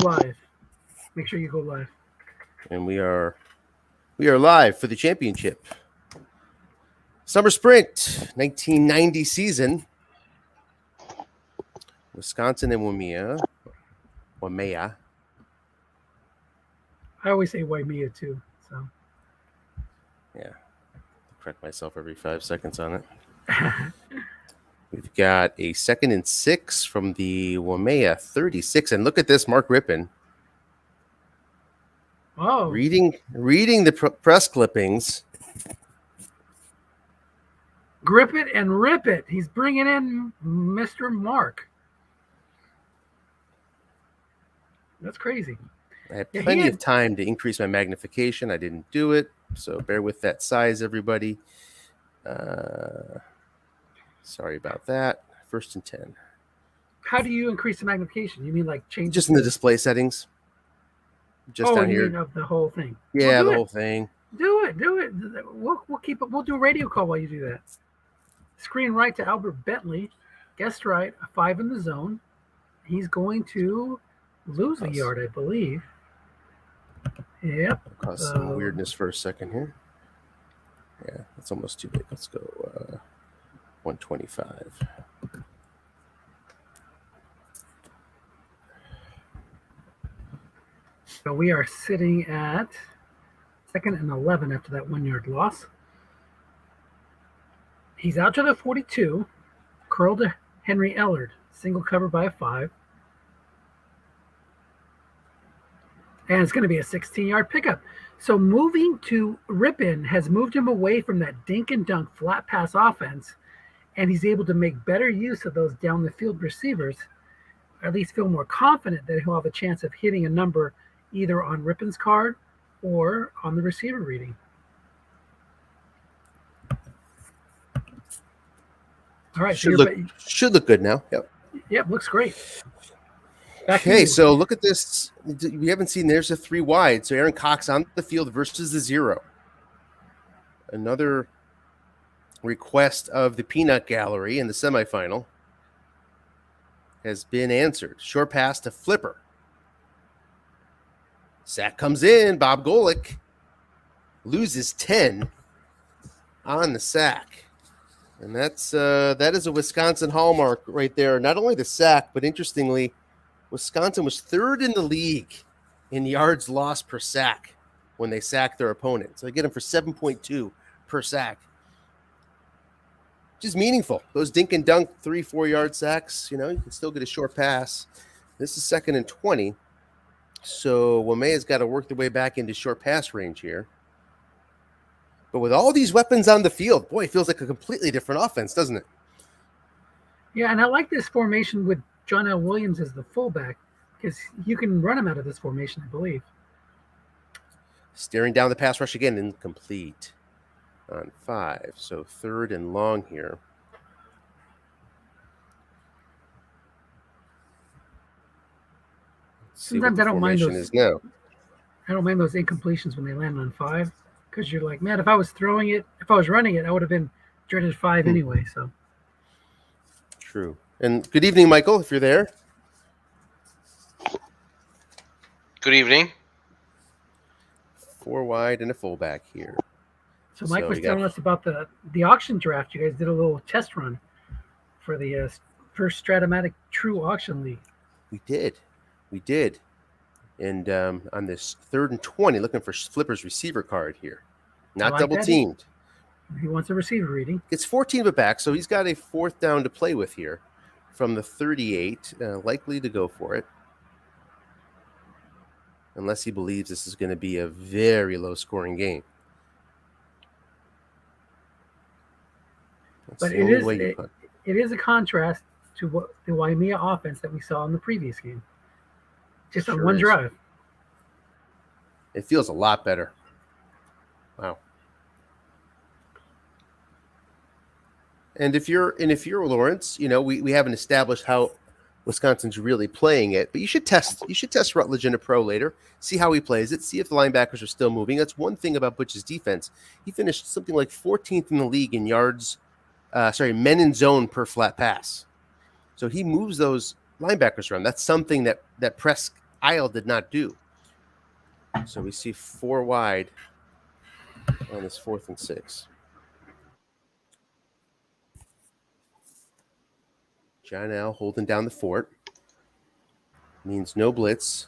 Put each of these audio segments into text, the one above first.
Live. Make sure you go live. And we are live for the championship. Summer Sprint 1990 season. Wisconsin and Waimea. I always say Waimea too. So Yeah, correct myself every 5 seconds on it. We've got a 2nd and 6 from the Waimea 36, and look at this, Mark Rippon. oh, Reading the press clippings. grip it and rip it. He's bringing in Mr. Mark. That's crazy. I had plenty of time to increase my magnification. I didn't do it, so bear with that size, everybody. Sorry about that. 1st and 10. How do you increase the magnification? You mean like change? Just in the display settings. Just down here. Of the whole thing. Yeah, the whole thing. Do it. We'll keep it. We'll do a radio call while you do that. Screen right to Albert Bentley. Guest right, a 5 in the zone. He's going to lose a yard, I believe. Yep. I'll cause some weirdness for a second here. Yeah, that's almost too big. Let's go 125. So we are sitting at 2nd and 11 after that 1 yard loss. He's out to the 42. Curl to Henry Ellard. Single cover by a 5. And it's going to be a 16-yard pickup. So moving to Rippon has moved him away from that dink and dunk flat pass offense, and he's able to make better use of those down the field receivers, or at least feel more confident that he'll have a chance of hitting a number either on Rippon's card or on the receiver reading. All right. Should look good now. Yep. Yep, looks great. Okay, so look at this. We haven't seen, there's a 3 wide. So Aaron Cox on the field versus the 0. Another request of the Peanut Gallery in the semifinal has been answered. Short pass to Flipper. Sack comes in. Bob Golick loses 10 on the sack. And that is a Wisconsin hallmark right there. Not only the sack, but interestingly, Wisconsin was 3rd in the league in yards lost per sack when they sacked their opponent. So they get them for 7.2 per sack. Just meaningful. Those dink and dunk 3-4 yard sacks, you can still get a short pass. This is 2nd and 20. So Waimea's got to work their way back into short pass range here. But with all these weapons on the field, boy, it feels like a completely different offense, doesn't it? Yeah, and I like this formation with John L. Williams as the fullback because you can run him out of this formation, I believe. Staring down the pass rush again, incomplete on 5. So 3rd and long here. Sometimes I don't mind those. I don't mind those incompletions when they land on 5 because you're like, man, if I was running it, I would have been dreaded 5 anyway. So true. And good evening, Michael, if you're there. Good evening. 4 wide and a fullback here. So Mike was telling us about the auction draft. You guys did a little test run for the first Stratomatic True Auction League. We did. And on this 3rd and 20, looking for Flipper's receiver card here. Not double teamed. He wants a receiver reading. It's 14 of it back, so he's got a 4th down to play with here from the 38, likely to go for it. Unless he believes this is going to be a very low-scoring game. But it is a contrast to what the Waimea offense that we saw in the previous game. Just on one drive. It feels a lot better. Wow. And if you're Lawrence, we haven't established how Wisconsin's really playing it, but you should test Rutledge in a pro later, see how he plays it, see if the linebackers are still moving. That's one thing about Butch's defense. He finished something like 14th in the league in yards, men in zone per flat pass. So he moves those linebackers around. That's something that Presque Kyle did not do. So we see 4 wide on this 4th and 6. John L. holding down the fort. Means no blitz.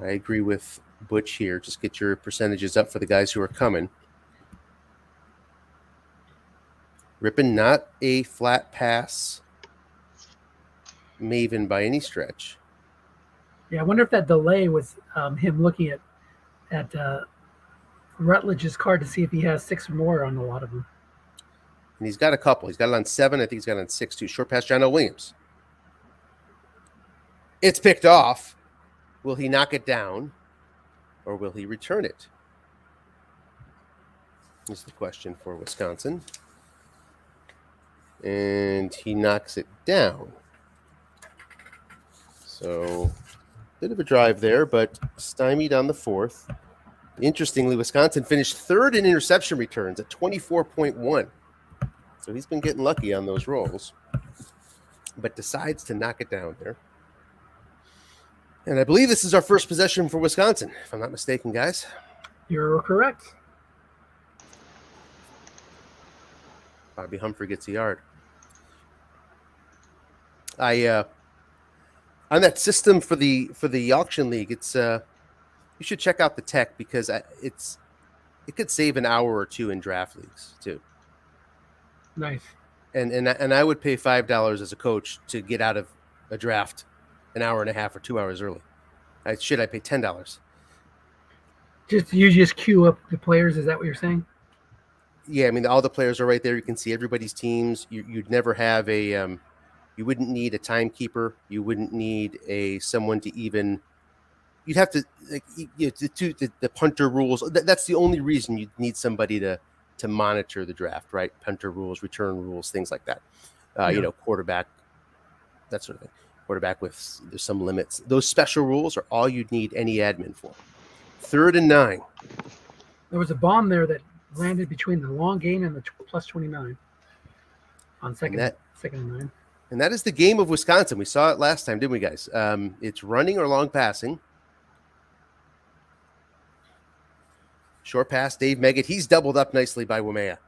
I agree with Butch here. Just get your percentages up for the guys who are coming. Rippon, not a flat pass maven by any stretch. Yeah, I wonder if that delay was him looking at Rutledge's card to see if he has 6 or more on a lot of them. And he's got a couple. He's got it on 7. I think he's got it on 6 too. Short pass, John L. Williams. It's picked off. Will he knock it down or will he return it? Is the question for Wisconsin. And he knocks it down. So, bit of a drive there, but stymied on the 4th. Interestingly, Wisconsin finished 3rd in interception returns at 24.1. So he's been getting lucky on those rolls, but decides to knock it down there. And I believe this is our first possession for Wisconsin, if I'm not mistaken, guys. You're correct. Bobby Humphrey gets a yard. On that system for the auction league, it's you should check out the tech because it could save an hour or 2 in draft leagues too. Nice. And I would pay $5 as a coach to get out of a draft an hour and a half or 2 hours early. I pay $10. You just queue up the players. Is that what you're saying? Yeah, I mean all the players are right there. You can see everybody's teams. You'd never have a you wouldn't need a timekeeper. You wouldn't need someone to even. You'd have to the punter rules. That's the only reason you'd need somebody to monitor the draft, right? Punter rules, return rules, things like that. Quarterback, that sort of thing. Quarterback there's some limits. Those special rules are all you'd need any admin for. 3rd and 9. There was a bomb there that landed between the long gain and the plus 29 on second and 9. And that is the game of Wisconsin. We saw it last time, didn't we, guys? It's running or long passing. Short pass, Dave Meggett. He's doubled up nicely by Waimea.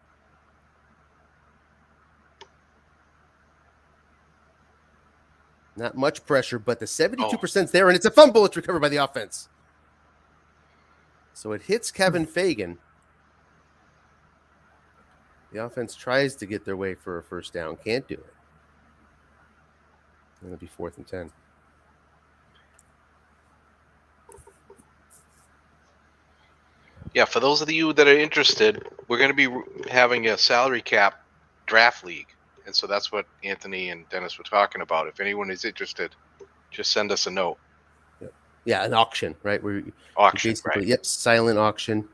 Not much pressure, but the 72% is there, and it's a fumble. It's recovered by the offense. So it hits Kevin Fagan. The offense tries to get their way for a first down. Can't do it. It'll be 4th and 10. Yeah, for those of you that are interested, we're going to be having a salary cap draft league. And so that's what Anthony and Dennis were talking about. If anyone is interested, just send us a note. Yeah, an auction, right? Auction, right? Yep, silent auction.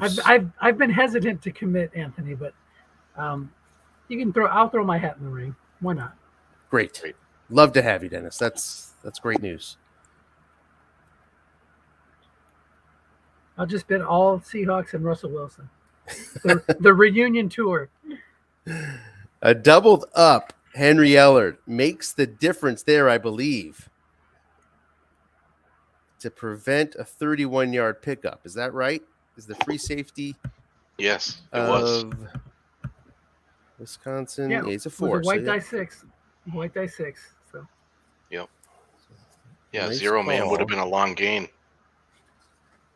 I've been hesitant to commit, Anthony, but you can I'll throw my hat in the ring. Why not? Great. Love to have you, Dennis. That's great news. I'll just bet all Seahawks and Russell Wilson. The reunion tour. A doubled up Henry Ellard makes the difference there, I believe, to prevent a 31-yard pickup. Is that right? Is the free safety? Yes, it was. Wisconsin. Yeah, it's a 4. White die 6. White die 6. So. Yep. Yeah, Nice 0 man call. would have been a long gain.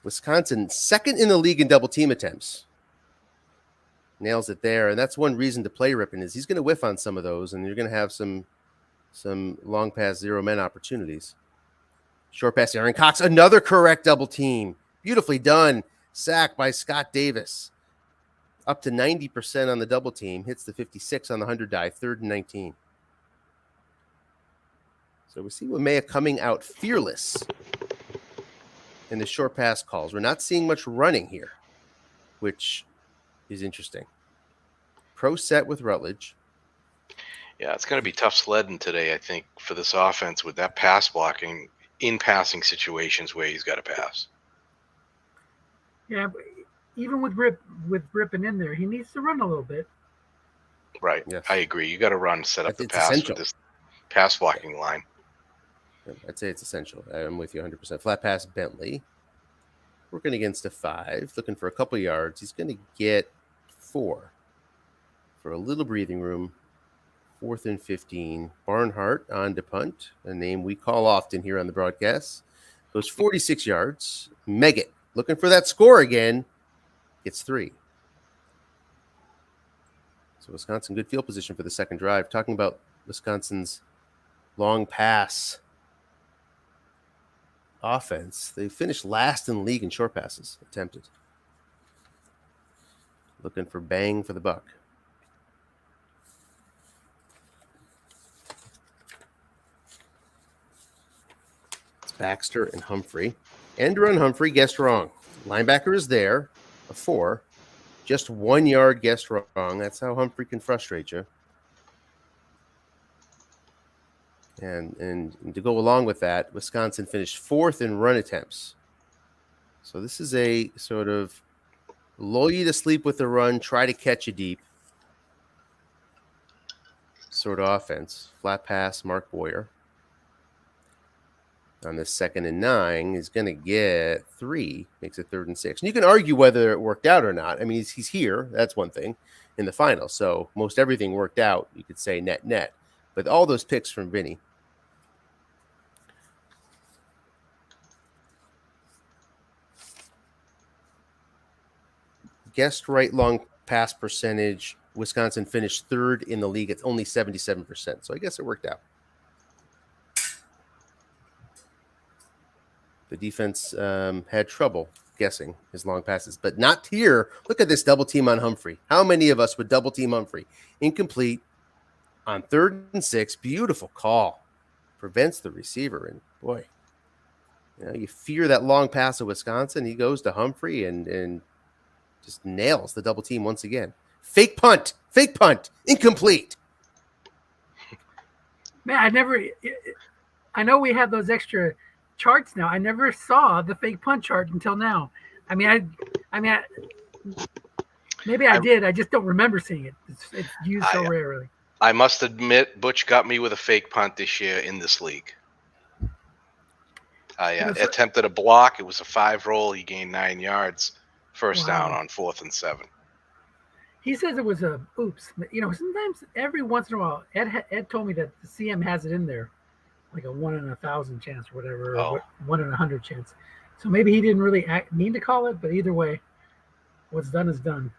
Wisconsin, 2nd in the league in double team attempts. Nails it there, and that's one reason to play Rippon is he's going to whiff on some of those, and you're going to have some long pass 0 men opportunities. Short pass, Aaron Cox, another correct double team. Beautifully done. Sack by Scott Davis. Up to 90% on the double team. Hits the 56 on the 100 die. 3rd and 19. So we see Waimea coming out fearless in the short pass calls. We're not seeing much running here, which is interesting. Pro set with Rutledge. Yeah, it's going to be tough sledding today, I think, for this offense with that pass blocking in passing situations where he's got to pass. Yeah, but even with Rippon in there, he needs to run a little bit. Right. Yes. I agree. You got to run, set up the It's pass essential. with this pass blocking line. I'd say it's essential. I'm with you 100%. Flat pass, Bentley. Working against a 5, looking for a couple yards. He's going to get 4 for a little breathing room. 4th and 15. Barnhart on to punt, a name we call often here on the broadcast. Goes 46 yards. Meggett looking for that score again. Gets 3. So Wisconsin, good field position for the second drive. Talking about Wisconsin's long pass offense, they finished last in the league in short passes attempted. Looking for bang for the buck. It's Baxter and Humphrey. End run Humphrey, guessed wrong. Linebacker is there, a 4. Just 1 yard guessed wrong. That's how Humphrey can frustrate you. And to go along with that, Wisconsin finished 4th in run attempts. So this is a sort of lull you to sleep with the run, try to catch you deep sort of offense. Flat pass, Mark Boyer. On this 2nd and 9, he's going to get 3, makes it 3rd and 6. And you can argue whether it worked out or not. I mean, he's here. That's one thing in the final. So most everything worked out, you could say net. But all those picks from Vinny. Guessed right long pass percentage. Wisconsin finished 3rd in the league. It's only 77%. So I guess it worked out. The defense had trouble guessing his long passes, but not here. Look at this double team on Humphrey. How many of us would double team Humphrey? Incomplete on 3rd and 6. Beautiful call. Prevents the receiver. And boy, you fear that long pass of Wisconsin. He goes to Humphrey and just nails the double team once again. Fake punt, incomplete. Man, I know we have those extra charts now. I never saw the fake punt chart until now. Maybe I did. I just don't remember seeing it. It's used so rarely. I must admit, Butch got me with a fake punt this year in this league. I attempted a block. It was a 5 roll. He gained 9 yards. First down on 4th and 7. He says it was a oops. Sometimes every once in a while, Ed told me that the CM has it in there, like a 1 in 1,000 chance or whatever, or 1 in 100 chance. So maybe he didn't really mean to call it, but either way, what's done is done.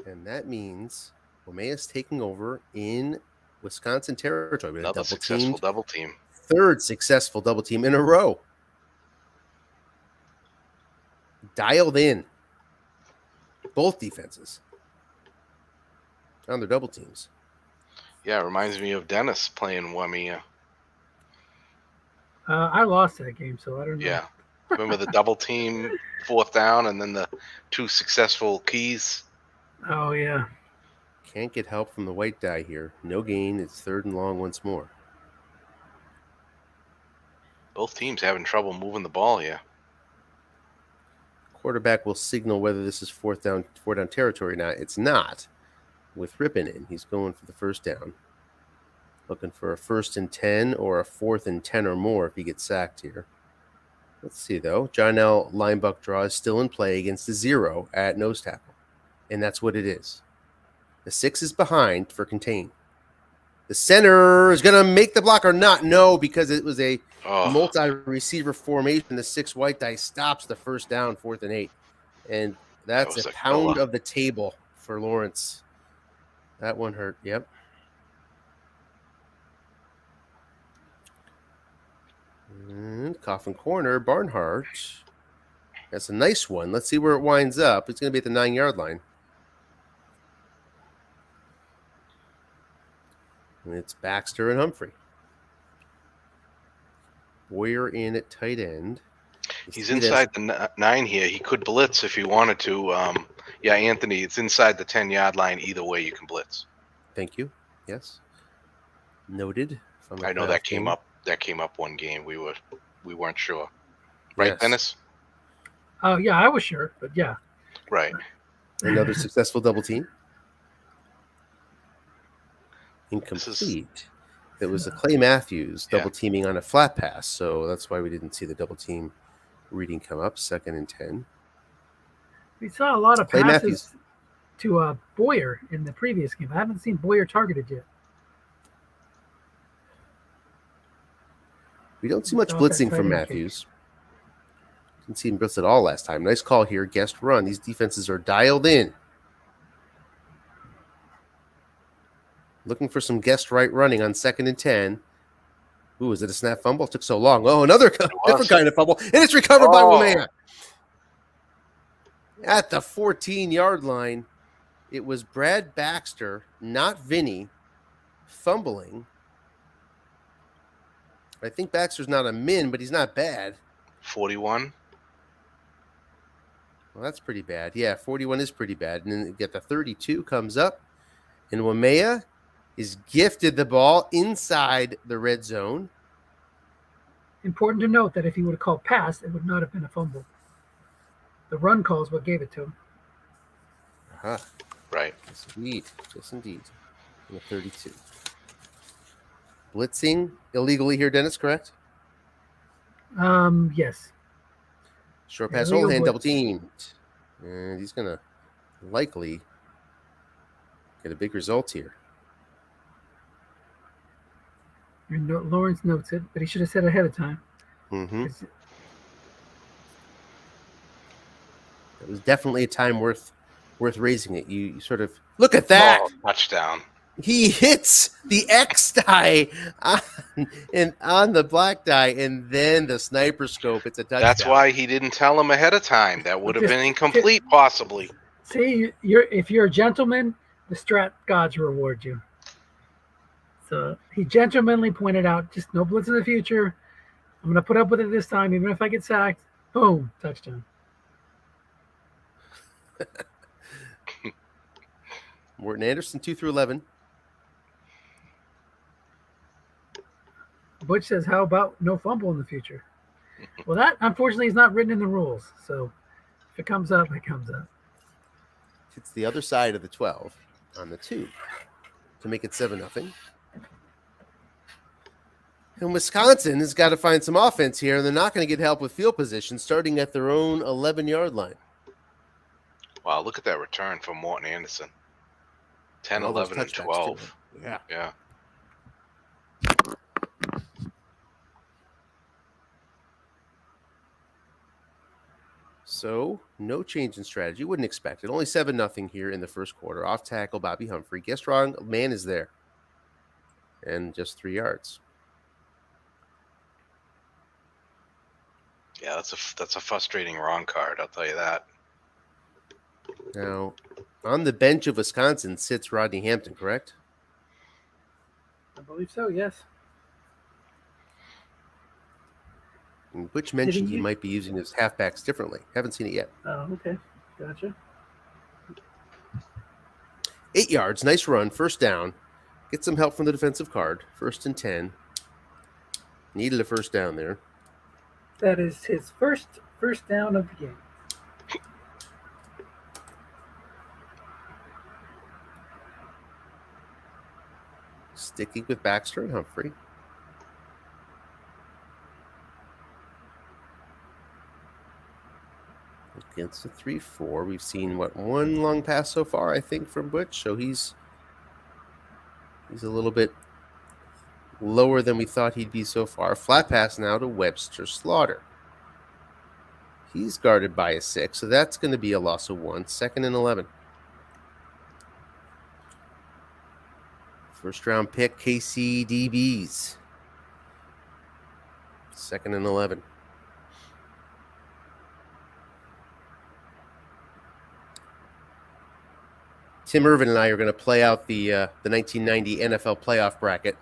And that means Waimea's taking over in Wisconsin territory. Another successful double team. 3rd successful double team in a row. Dialed in. Both defenses on their double teams. Yeah, it reminds me of Dennis playing Waimea. I lost that game, so I don't know. Yeah. Remember the double team, 4th down, and then the 2 successful keys? Oh, yeah. Can't get help from the white die here. No gain. It's 3rd and long once more. Both teams having trouble moving the ball here. Quarterback will signal whether this is 4th down territory or not. It's not. With Rippon in, he's going for the 1st down. Looking for a 1st and 10 or a 4th and 10 or more if he gets sacked here. Let's see, though. John L. linebucker draw is still in play against the 0 at nose tackle. And that's what it is. The 6 is behind for contain. The center is going to make the block or not. No, because it was a multi-receiver formation. The 6 white die stops the 1st down, 4th and 8. And that's a pound of the table for Lawrence. That one hurt. Yep. And coffin corner, Barnhart. That's a nice one. Let's see where it winds up. It's going to be at the 9-yard line. And it's Baxter and Humphrey. Boyer in at tight end. He's inside the 9 here. He could blitz if he wanted to. Yeah, Anthony, it's inside the 10-yard line. Either way, you can blitz. Thank you. Yes. Noted. I know that came up. That came up one game. We weren't sure. Right, yes. Dennis? Oh, yeah, I was sure, but yeah. Right. Another successful double team. incomplete. That was a Clay Matthews double teaming on a flat pass, so that's why we didn't see the double team reading come up. 2nd and 10. We saw a lot of Clay passes Matthews. to Boyer in the previous game. I haven't seen Boyer targeted yet. We don't see much Off that blitzing tight from end Matthews. Didn't see him blitz at all last time. Nice call here. Guest run. These defenses are dialed in. Looking for some guest right running on 2nd and 10. Ooh, is it a snap fumble? It took so long. Oh, another different kind of fumble. And it's recovered by Waimea. At the 14-yard line, it was Brad Baxter, not Vinny, fumbling. I think Baxter's not a min, but he's not bad. 41. Well, that's pretty bad. Yeah, 41 is pretty bad. And then you get the 32 comes up, and Waimea is gifted the ball inside the red zone. Important to note that if he would have called pass, it would not have been a fumble. The run call is what gave it to him. Uh-huh. Right. Yes, indeed. Just indeed. And the 32. Blitzing illegally here, Dennis, correct? Yes. Short pass, Illegal hold hand, double blitz. teamed. And he's going to likely get a big result here. And Lawrence notes it, but he should have said ahead of time. Mm-hmm. It was definitely a time worth raising it. You sort of look at that. Oh, touchdown. He hits the X die on the black die, and then the sniper scope. It's a touchdown. That's why he didn't tell him ahead of time. That would have been incomplete, possibly. See, if you're a gentleman, the strat gods reward you. So he gentlemanly pointed out, just no blitz in the future. I'm going to put up with it this time, even if I get sacked. Boom, touchdown. Morton Anderson, 2 through 11. Butch says, how about no fumble in the future? Well, that, unfortunately, is not written in the rules. So if it comes up, it comes up. It's the other side of the 12 on the 2 to make it 7-0. And Wisconsin has got to find some offense here, and they're not going to get help with field position starting at their own 11-yard line. Wow, look at that return from Morton Anderson. 10, And all those 11, and touchdowns, 12. too. Yeah. Yeah. So, no change in strategy. Wouldn't expect it. Only 7-0 here in the first quarter. Off tackle, Bobby Humphrey. Guess wrong, man is there. And just 3 yards. Yeah, that's a frustrating wrong card, I'll tell you that. Now, on the bench of Wisconsin sits Rodney Hampton, correct? I believe so, yes. And Butch mentioned he you- might be using his halfbacks differently. Haven't seen it yet. Oh, okay. Gotcha. 8 yards, nice run, first down. Get some help from the defensive card. 1st and 10. Needed a first down there. That is his first down of the game. Sticking with Baxter and Humphrey. Against the 3-4. We've seen, one long pass so far, I think, from Butch. So he's a little bit lower than we thought he'd be so far. Flat pass now to Webster Slaughter. He's guarded by a 6, so that's going to be a loss of 1. 2nd and 11. First round pick, KCDBs. 2nd and 11. Tim Irvin and I are going to play out the 1990 NFL playoff bracket.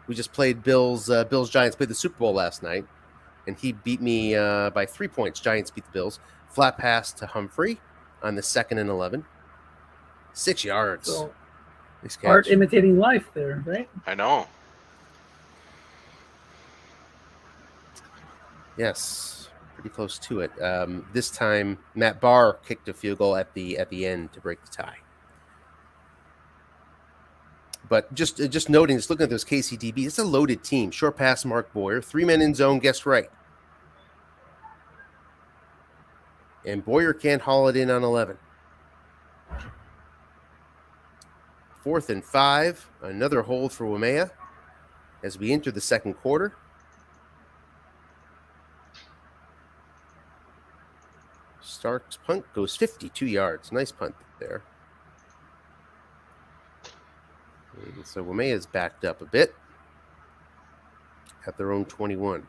We just played Bills Giants played the Super Bowl last night, and he beat me by 3 points. Giants beat the Bills. Flat pass to Humphrey on the 2nd and 11. 6 yards. So, Nice catch. art imitating life there, right? I know. Yes, pretty close to it. This time, Matt Barr kicked a field goal at the end to break the tie. But just noting, just looking at those KCDB, it's a loaded team. Short pass, Mark Boyer. 3 men in zone, guessed right. And Boyer can't haul it in on 11. 4th and 5. Another hold for Waimea as we enter the second quarter. Stark's punt goes 52 yards. Nice punt there. And so Waimea is backed up a bit at their own 21.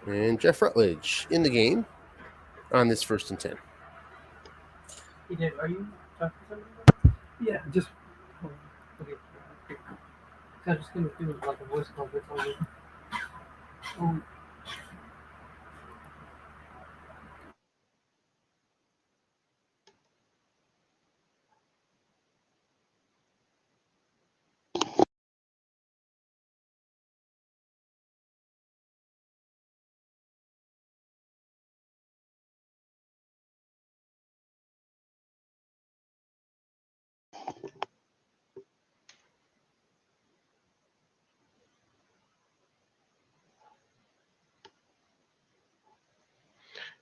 And Jeff Rutledge in the game on this 1st and 10. He did. Are you talking to somebody? Yeah, just Okay. I'm just gonna do like a voice call. That's all.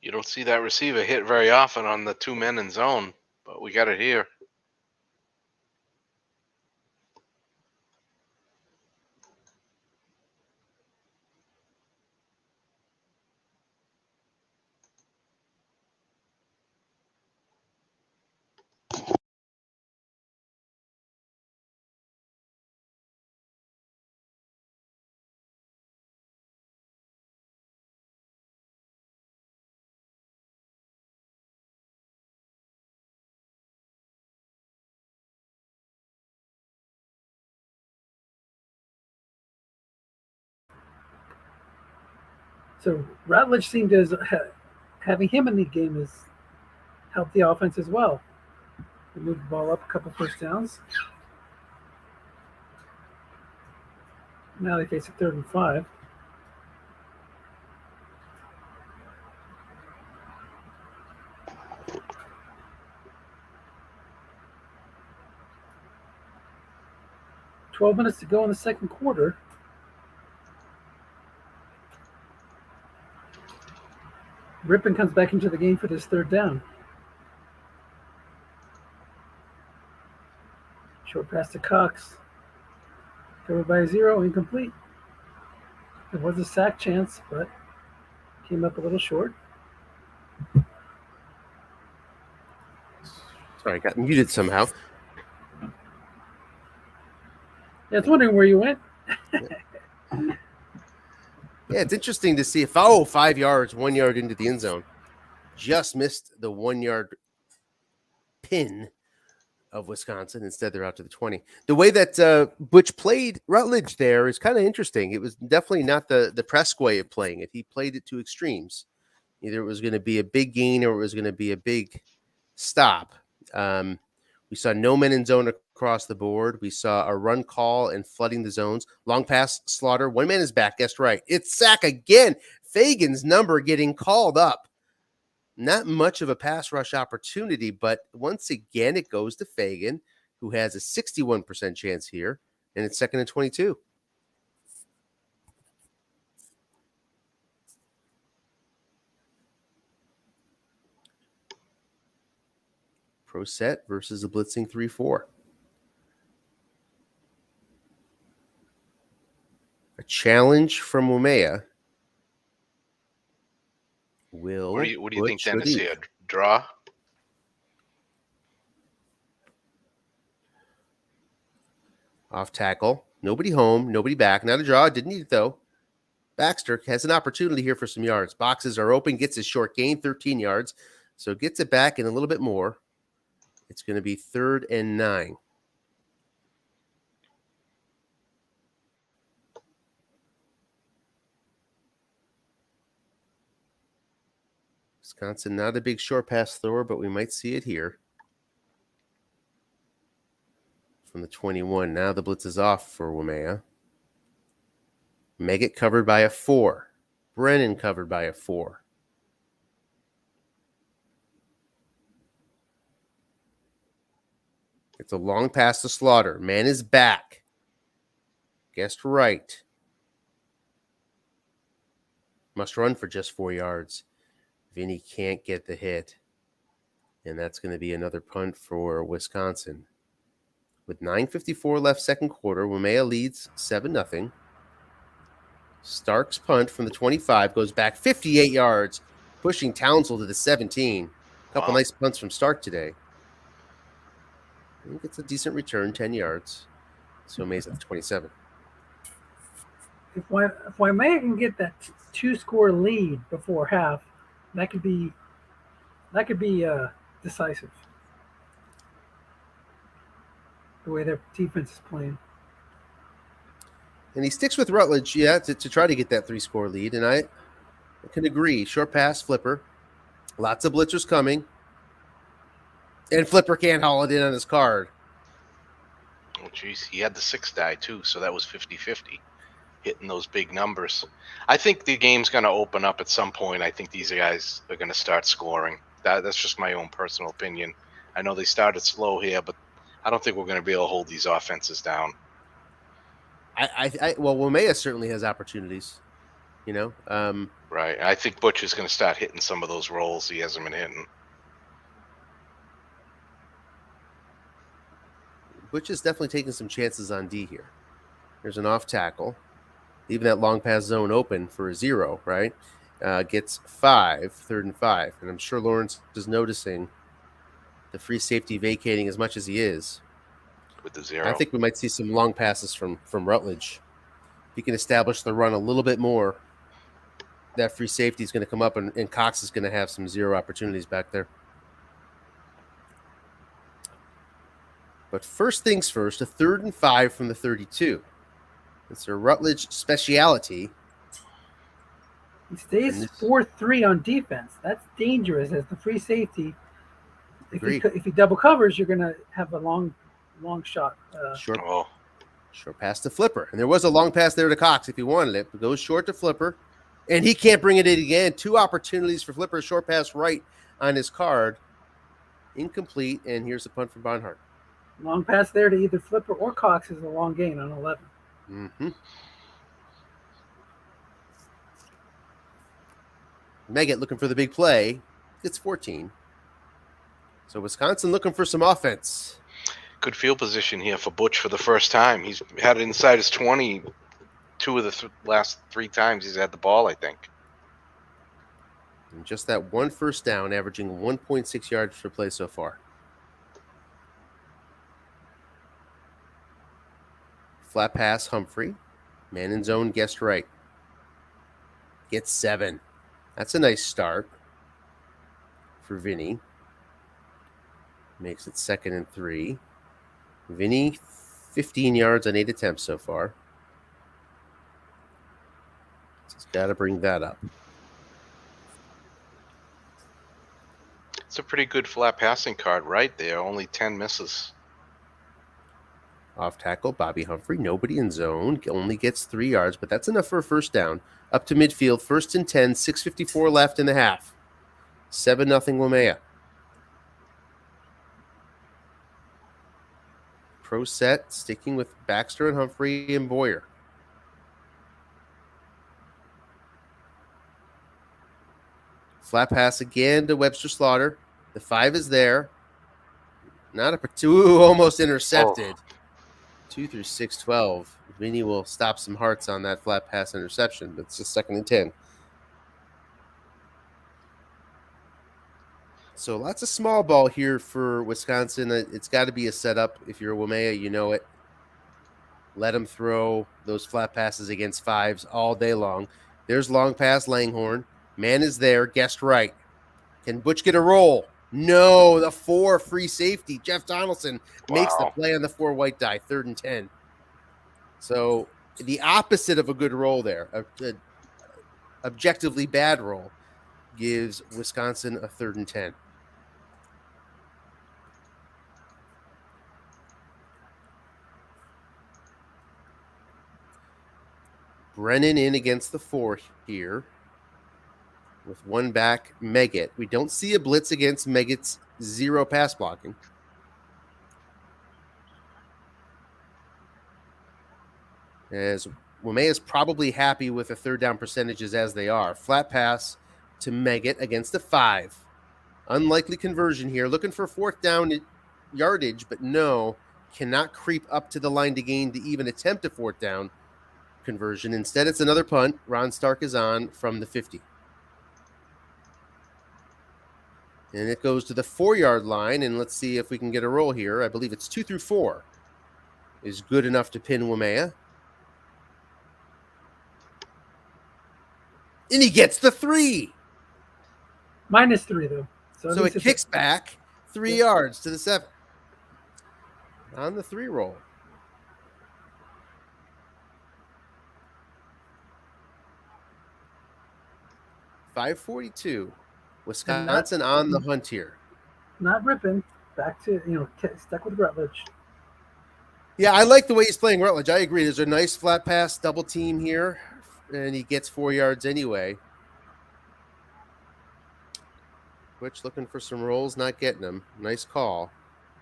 You don't see that receiver hit very often on the 2 men in zone, but we got it here. so Rutledge seemed as having him in the game has helped the offense as well. They moved the ball up a couple first downs. Now they face a 3rd and 5. "12 minutes to go in the second quarter." Ripon comes back into the game for this 3rd down. Short pass to Cox. Covered by 0, incomplete. There was a sack chance, but came up a little short. Sorry, I got muted somehow. Yeah, I was wondering where you went. Yeah, it's interesting to see if 5 yards, 1 yard into the end zone. Just missed the 1 yard pin of Wisconsin. Instead, they're out to the 20. The way that Butch played Rutledge there is kind of interesting. It was definitely not the Presque way of playing it. He played it to extremes. Either it was going to be a big gain or it was going to be a big stop. We saw no men in zone across the board. We saw a run call and flooding the zones. Long pass, Slaughter. 1 man is back. Guessed right. It's sack again. Fagan's number getting called up. Not much of a pass rush opportunity, but once again, it goes to Fagan, who has a 61% chance here, and it's 2nd and 22. Pro set versus a blitzing 3-4. A challenge from Waimea. What do you think, Dennis? Here, draw. Off tackle. Nobody home. Nobody back. Not a draw. Didn't need it, though. Baxter has an opportunity here for some yards. Boxes are open. Gets his short gain, 13 yards. So gets it back in a little bit more. It's going to be 3rd and 9. Wisconsin, not a big short pass thrower, but we might see it here. From the 21. Now the blitz is off for Waimea. Meggett covered by a 4. Brennan covered by a 4. It's a long pass to Slaughter. Man is back. Guessed right. Must run for just 4 yards. Vinny can't get the hit. And that's going to be another punt for Wisconsin. With 9:54 left second quarter, Waimea leads 7-0. Stark's punt from the 25 goes back 58 yards, pushing Townsville to the 17. A couple nice punts from Stark today. I think it's a decent return, 10 yards. So Maea's at the 27. If Waimea can get that 2-score lead before half, that could be decisive. The way their defense is playing. And he sticks with Rutledge, to try to get that 3-score lead. And I can agree. Short pass, Flipper. Lots of blitzers coming. And Flipper can't haul it in on his card. Oh, geez. He had the 6 die, too, so that was 50-50, hitting those big numbers. I think the game's going to open up at some point. I think these guys are going to start scoring. That's just my own personal opinion. I know they started slow here, but I don't think we're going to be able to hold these offenses down. Well, Waimea certainly has opportunities, Right. I think Butch is going to start hitting some of those rolls he hasn't been hitting. Butch is definitely taking some chances on D here. There's an off tackle. Leaving that long pass zone open for a 0, right? Gets 5, 3rd and 5. And I'm sure Lawrence is noticing the free safety vacating as much as he is. With the 0. I think we might see some long passes from Rutledge. If he can establish the run a little bit more, that free safety is going to come up, and Cox is going to have some 0 opportunities back there. But first things first, a 3rd and 5 from the 32. It's a Rutledge speciality. He stays 4-3 on defense. That's dangerous as the free safety. If he double covers, you're going to have a long shot. Short pass to Flipper. And there was a long pass there to Cox if he wanted it. But goes short to Flipper. And he can't bring it in again. 2 opportunities for Flipper. Short pass right on his card. Incomplete. And here's a punt from Barnhart. Long pass there to either Flipper or Cox is a long gain on 11. Mm-hmm. Meggett looking for the big play. It's 14. So Wisconsin looking for some offense. Good field position here for Butch for the first time. He's had it inside his 20 2 of the last 3 times he's had the ball, I think. And just that 1 first down, averaging 1.6 yards per play so far. Flat pass, Humphrey. Man in zone, guessed right. Gets 7. That's a nice start for Vinny. Makes it 2nd and 3. Vinny, 15 yards on 8 attempts so far. He's got to bring that up. It's a pretty good flat passing card right there. Only 10 misses. Off tackle, Bobby Humphrey. Nobody in zone. Only gets 3 yards, but that's enough for a first down. Up to midfield, 1st and 10, 6:54 left in the half. 7-0 Waimea. Pro set, sticking with Baxter and Humphrey and Boyer. Flat pass again to Webster Slaughter. The 5 is there. Not a two, almost intercepted. 2 through 6-12. Vinny will stop some hearts on that flat pass interception, but it's just 2nd and 10. So lots of small ball here for Wisconsin. It's got to be a setup. If you're a Waimea, you know it. Let them throw those flat passes against 5s all day long. There's long pass, Langhorn. Man is there, guessed right. Can Butch get a roll? No, the 4 free safety. Jeff Donaldson makes the play on the 4 white die, 3rd and 10. So the opposite of a good roll there, a objectively bad roll, gives Wisconsin a 3rd and 10. Brennan in against the 4 here. with one back, Meggett. We don't see a blitz against Meggett's 0 pass blocking. As Waimea is probably happy with the third down percentages as they are. Flat pass to Meggett against the 5. Unlikely conversion here. Looking for fourth down yardage, but no, cannot creep up to the line to gain to even attempt a fourth down conversion. Instead, it's another punt. Ron Stark is on from the 50. And it goes to the 4-yard line, and let's see if we can get a roll here. I believe it's 2 through 4 is good enough to pin Waimea. And he gets the 3. -3 though. So it kicks back 3 yards to the 7 on the 3 roll. .542. Wisconsin on the hunt here. Not ripping. Back to, stuck with Rutledge. Yeah, I like the way he's playing Rutledge. I agree. There's a nice flat pass double team here, and he gets 4 yards anyway. Twitch looking for some rolls, not getting them. Nice call.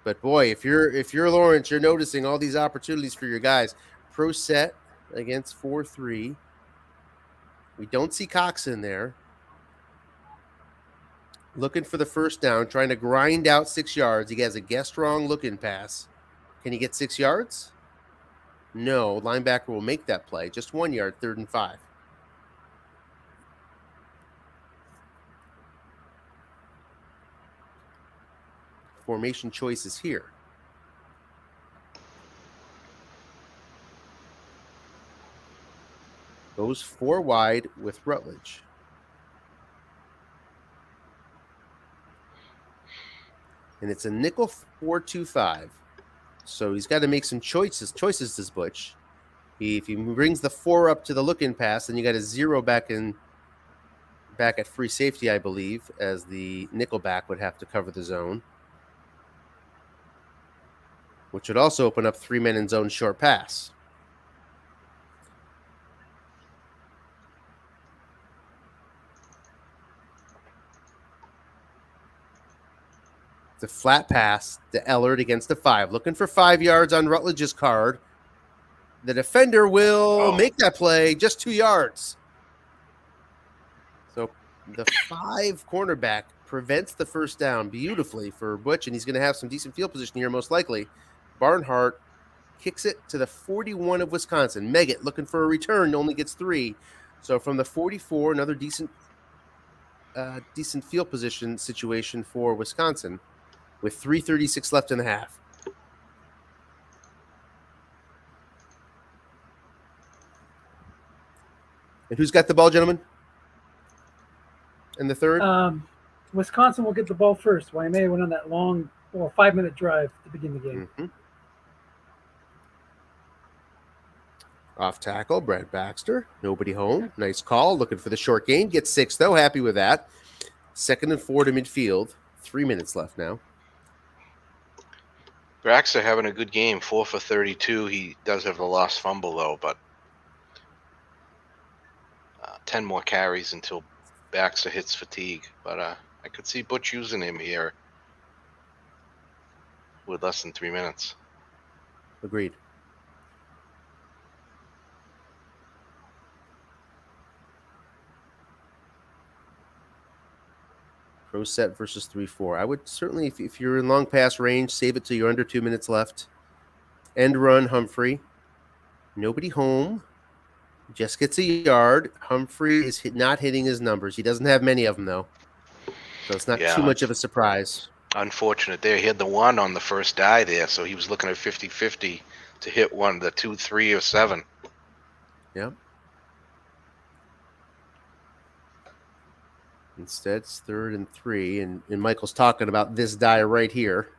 But boy, if you're Lawrence, you're noticing all these opportunities for your guys. Pro set against 4-3. We don't see Cox in there. Looking for the first down, trying to grind out 6 yards. He has a guess wrong looking pass. Can he get 6 yards? No. Linebacker will make that play. Just 1 yard, 3rd and 5. Formation choices here. Goes 4 wide with Rutledge. And it's a nickel 4-2-5. So he's got to make some choices, this Butch. If he brings the 4 up to the look-in pass, then you got a 0 back at free safety, I believe, as the nickel back would have to cover the zone. Which would also open up 3 men in zone short pass. The flat pass to Ellard against the 5. Looking for 5 yards on Rutledge's card. The defender will make that play, just 2 yards. So the 5 cornerback prevents the first down beautifully for Butch, and he's going to have some decent field position here, most likely. Barnhart kicks it to the 41 of Wisconsin. Meggett looking for a return, only gets 3. So from the 44, another decent field position situation for Wisconsin with 3:36 left in the half. And who's got the ball, gentlemen? In the 3rd? Wisconsin will get the ball first. Waimea went on that long 5-minute drive to begin the game. Mm-hmm. Off tackle, Brad Baxter. Nobody home. Nice call. Looking for the short gain. Gets 6, though. Happy with that. 2nd and 4 to midfield. 3 minutes left now. Baxter having a good game. 4 for 32. He does have the lost fumble, though, but 10 more carries until Baxter hits fatigue. But I could see Butch using him here with less than 3 minutes. Agreed. Pro set versus 3-4. I would certainly, if you're in long pass range, save it till you're under 2 minutes left. End run, Humphrey. Nobody home. Just gets a yard. Humphrey is not hitting his numbers. He doesn't have many of them, though. So it's not too much of a surprise. Unfortunate there. He had the 1 on the first die there, so he was looking at 50-50 to hit one, the 2, 3, or 7. Yep. Instead, it's 3rd and 3, and Michael's talking about this die right here.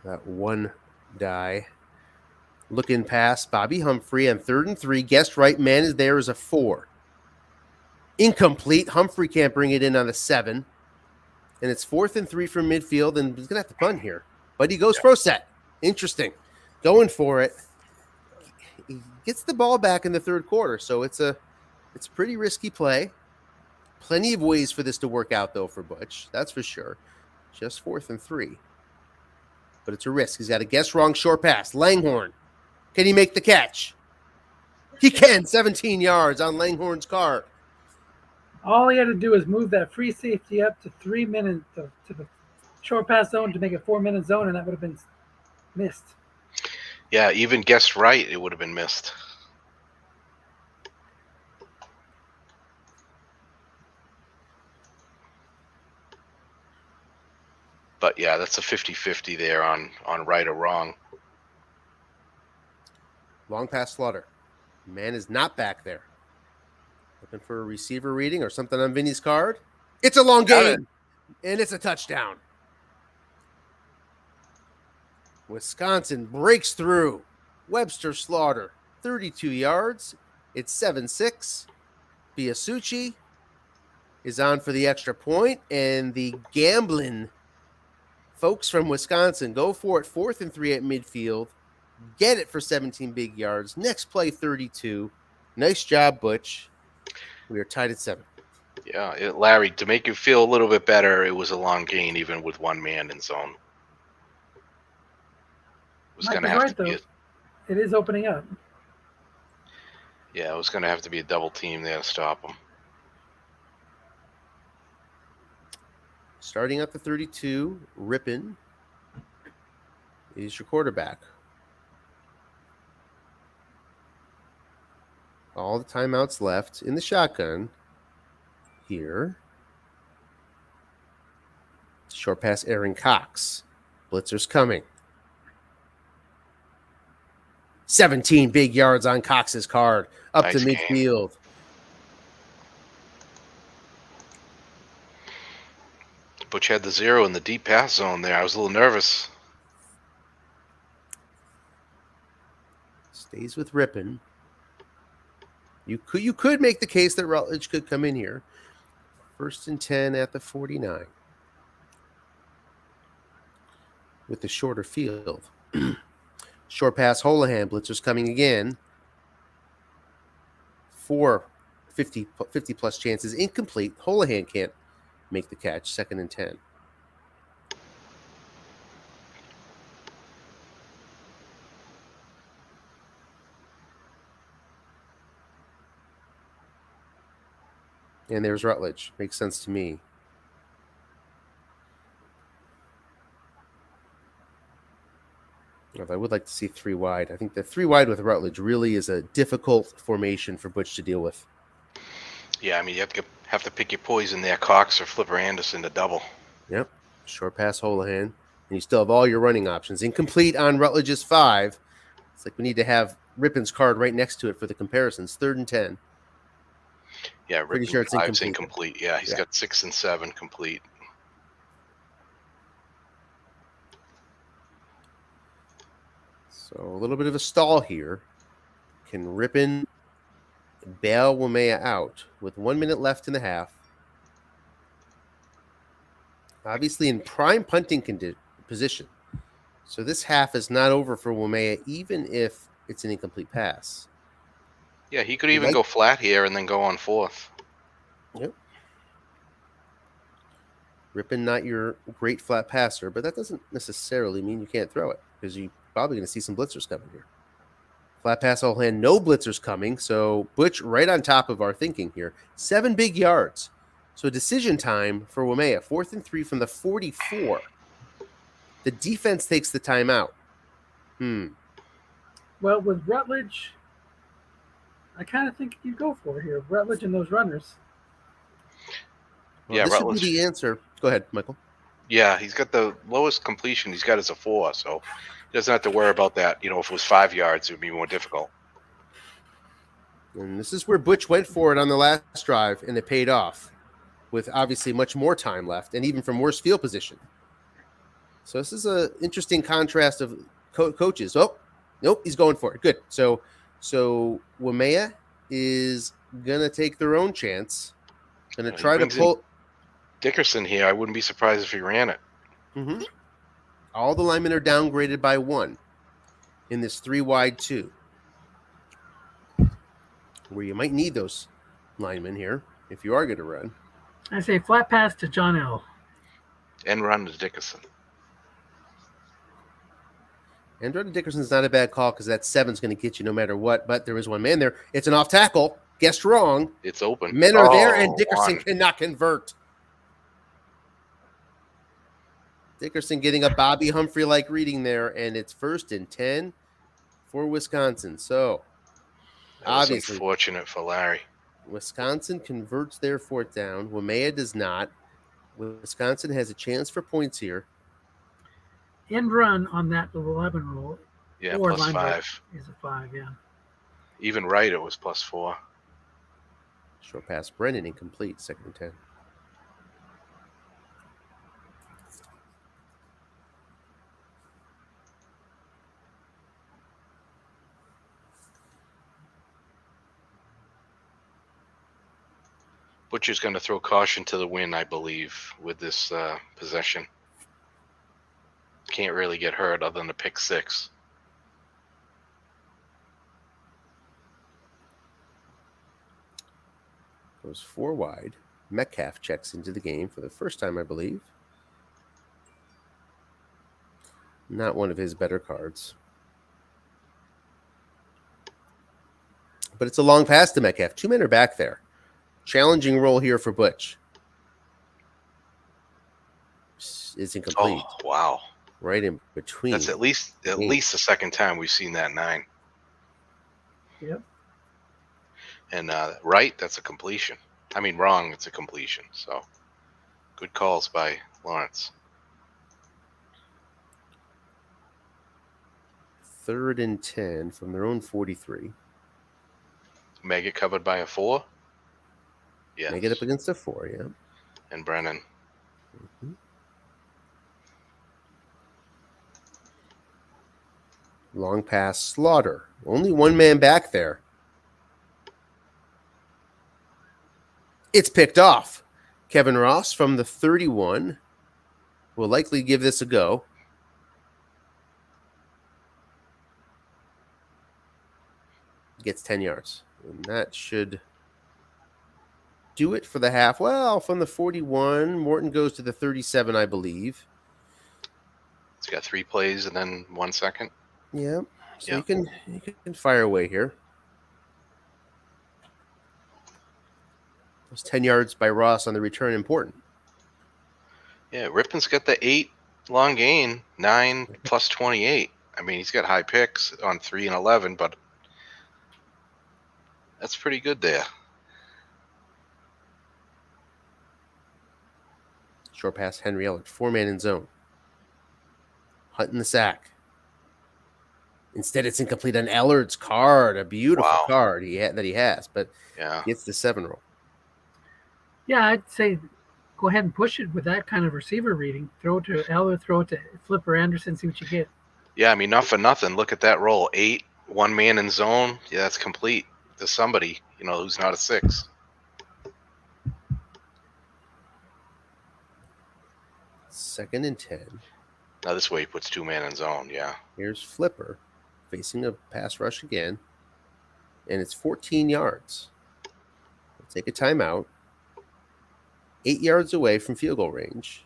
That 1 die. Looking past Bobby Humphrey on 3rd and 3. Guessed right, man is there as a 4. Incomplete. Humphrey can't bring it in on the 7. And it's 4th and 3 from midfield, and he's going to have to punt here. But he goes pro set. Interesting. Going for it. He gets the ball back in the 3rd quarter, so it's a It's a pretty risky play. Plenty of ways for this to work out, though, for Butch. That's for sure. Just 4th and 3. But it's a risk. He's got a guess wrong short pass. Langhorne. Can he make the catch? He can. 17 yards on Langhorne's card. All he had to do is move that free safety up to 3 minutes to the short pass zone to make it 4-minute zone, and that would have been missed. Yeah, even guessed right, it would have been missed. But yeah, that's a 50-50 there on right or wrong. Long pass Slaughter. Man is not back there. Looking for a receiver reading or something on Vinny's card. It's a long game, and it's a touchdown. Wisconsin breaks through. Webster Slaughter, 32 yards. It's 7-6. Biasucci is on for the extra point, and the gambling folks from Wisconsin go for it. 4th and 3 at midfield. Get it for 17 big yards. Next play, 32. Nice job, Butch. We are tied at 7. Yeah, Larry, to make you feel a little bit better, it was a long gain even with one man in zone. It was going to have to be it is opening up. Yeah, it was going to have to be a double team there to stop him. Starting at the 32, Rippin is your quarterback. All the timeouts left in the shotgun here. Short pass, Aaron Cox. Blitzer's coming. 17 big yards on Cox's card. Up to midfield. Butch had the 0 in the deep pass zone there. I was a little nervous. Stays with Rippin. You could make the case that Rutledge could come in here. 1st and 10 at the 49. With the shorter field. Short pass, Holohan. Blitzer's coming again. 50-plus chances. Incomplete. Holohan can't make the catch. 2nd and 10. And there's Rutledge. Makes sense to me. I would like to see 3 wide. I think the 3 wide with Rutledge really is a difficult formation for Butch to deal with. Yeah, I mean, you have to pick your poison there, Cox or Flipper Anderson to double. Yep. Short pass, Holohan. And you still have all your running options. Incomplete on Rutledge's 5. It's like we need to have Rippin's card right next to it for the comparisons. 3rd and 10. Yeah, pretty sure it's incomplete. Yeah, he's got 6 and 7 complete. So a little bit of a stall here. Can Rippin bail Waimea out with 1 minute left in the half? Obviously in prime punting position. So this half is not over for Waimea, even if it's an incomplete pass. Yeah, he could even go flat here and then go on 4th. Yep. Rippin, not your great flat passer, but that doesn't necessarily mean you can't throw it, because you're probably going to see some blitzers coming here. Flat pass all hand, no blitzers coming. So Butch right on top of our thinking here. 7 big yards. So decision time for Waimea. 4th and 3 from the 44. The defense takes the timeout. Well, with Rutledge, I kind of think you go for it here. Rutledge and those runners. Well, yeah, this Rutledge would be the answer. Go ahead, Michael. Yeah, he's got the lowest completion he's got as a 4, so he doesn't have to worry about that. You know, if it was 5 yards, it would be more difficult. And this is where Butch went for it on the last drive, and it paid off with obviously much more time left and even from worse field position. So this is an interesting contrast of coaches. Oh, nope, he's going for it. Good. So Waimea is going to take their own chance. Going to try to pull Dickerson here. I wouldn't be surprised if he ran it. Mm-hmm. All the linemen are downgraded by 1 in this 3 wide 2, where you might need those lineman here if you are going to run. I say flat pass to John L. And run to Dickerson. Andrew Dickerson's not a bad call because that 7's going to get you no matter what, but there is one man there. It's an off tackle. Guessed wrong. It's open. Men are there, and Dickerson one. cannot convert. Dickerson getting a Bobby Humphrey-like reading there, and it's 1st and 10 for Wisconsin. So, That was obviously, unfortunate for Larry. Wisconsin converts their 4th down. Waimea does not. Wisconsin has a chance for points here. End run on that 11 roll. Yeah, or plus line break 5. is a 5, yeah. Even right, it was plus 4. Short pass, Brennan, incomplete. 2nd and 10. Butcher's going to throw caution to the wind, I believe, with this possession. Can't really get hurt other than a pick 6. Goes 4 wide. Metcalf checks into the game for the first time, I believe. Not one of his better cards. But it's a long pass to Metcalf. 2 men are back there. Challenging role here for Butch. It's incomplete. Oh, wow. Right in between. That's at least the second time we've seen that 9. Yep. And right, that's a completion. I mean, wrong, it's a completion. So, good calls by Lawrence. 3rd and 10 from their own 43. May get covered by a 4. Yeah. They get up against a 4, yeah. And Brennan. Mm-hmm. Long pass, Slaughter. Only 1 man back there. It's picked off. Kevin Ross from the 31 will likely give this a go. Gets 10 yards. And that should do it for the half. Well, from the 41, Morton goes to the 37, I believe. It's got 3 plays and then 1 second. Yeah. So Yeah. you can fire away here. Those 10 yards by Ross on the return important. Yeah, Rippon's got the 8 long gain, 9 plus 28. I mean, he's got high picks on 3 and 11, but that's pretty good there. Short pass, Henry Ellert. 4-man in zone. Hunting the sack. Instead, it's incomplete on Ellert's card. A beautiful Wow. card that he has, but Yeah. gets the 7 roll. Yeah, I'd say go ahead and push it with that kind of receiver reading. Throw it to Eller, throw it to Flipper Anderson, see what you get. Yeah, I mean, not for nothing. Look at that roll. 8, 1 man in zone. Yeah, that's complete to somebody, who's not a 6. Second and 10. Now this way he puts 2 man in zone. Yeah. Here's Flipper facing a pass rush again. And it's 14 yards. We'll take a timeout. 8 yards away from field goal range.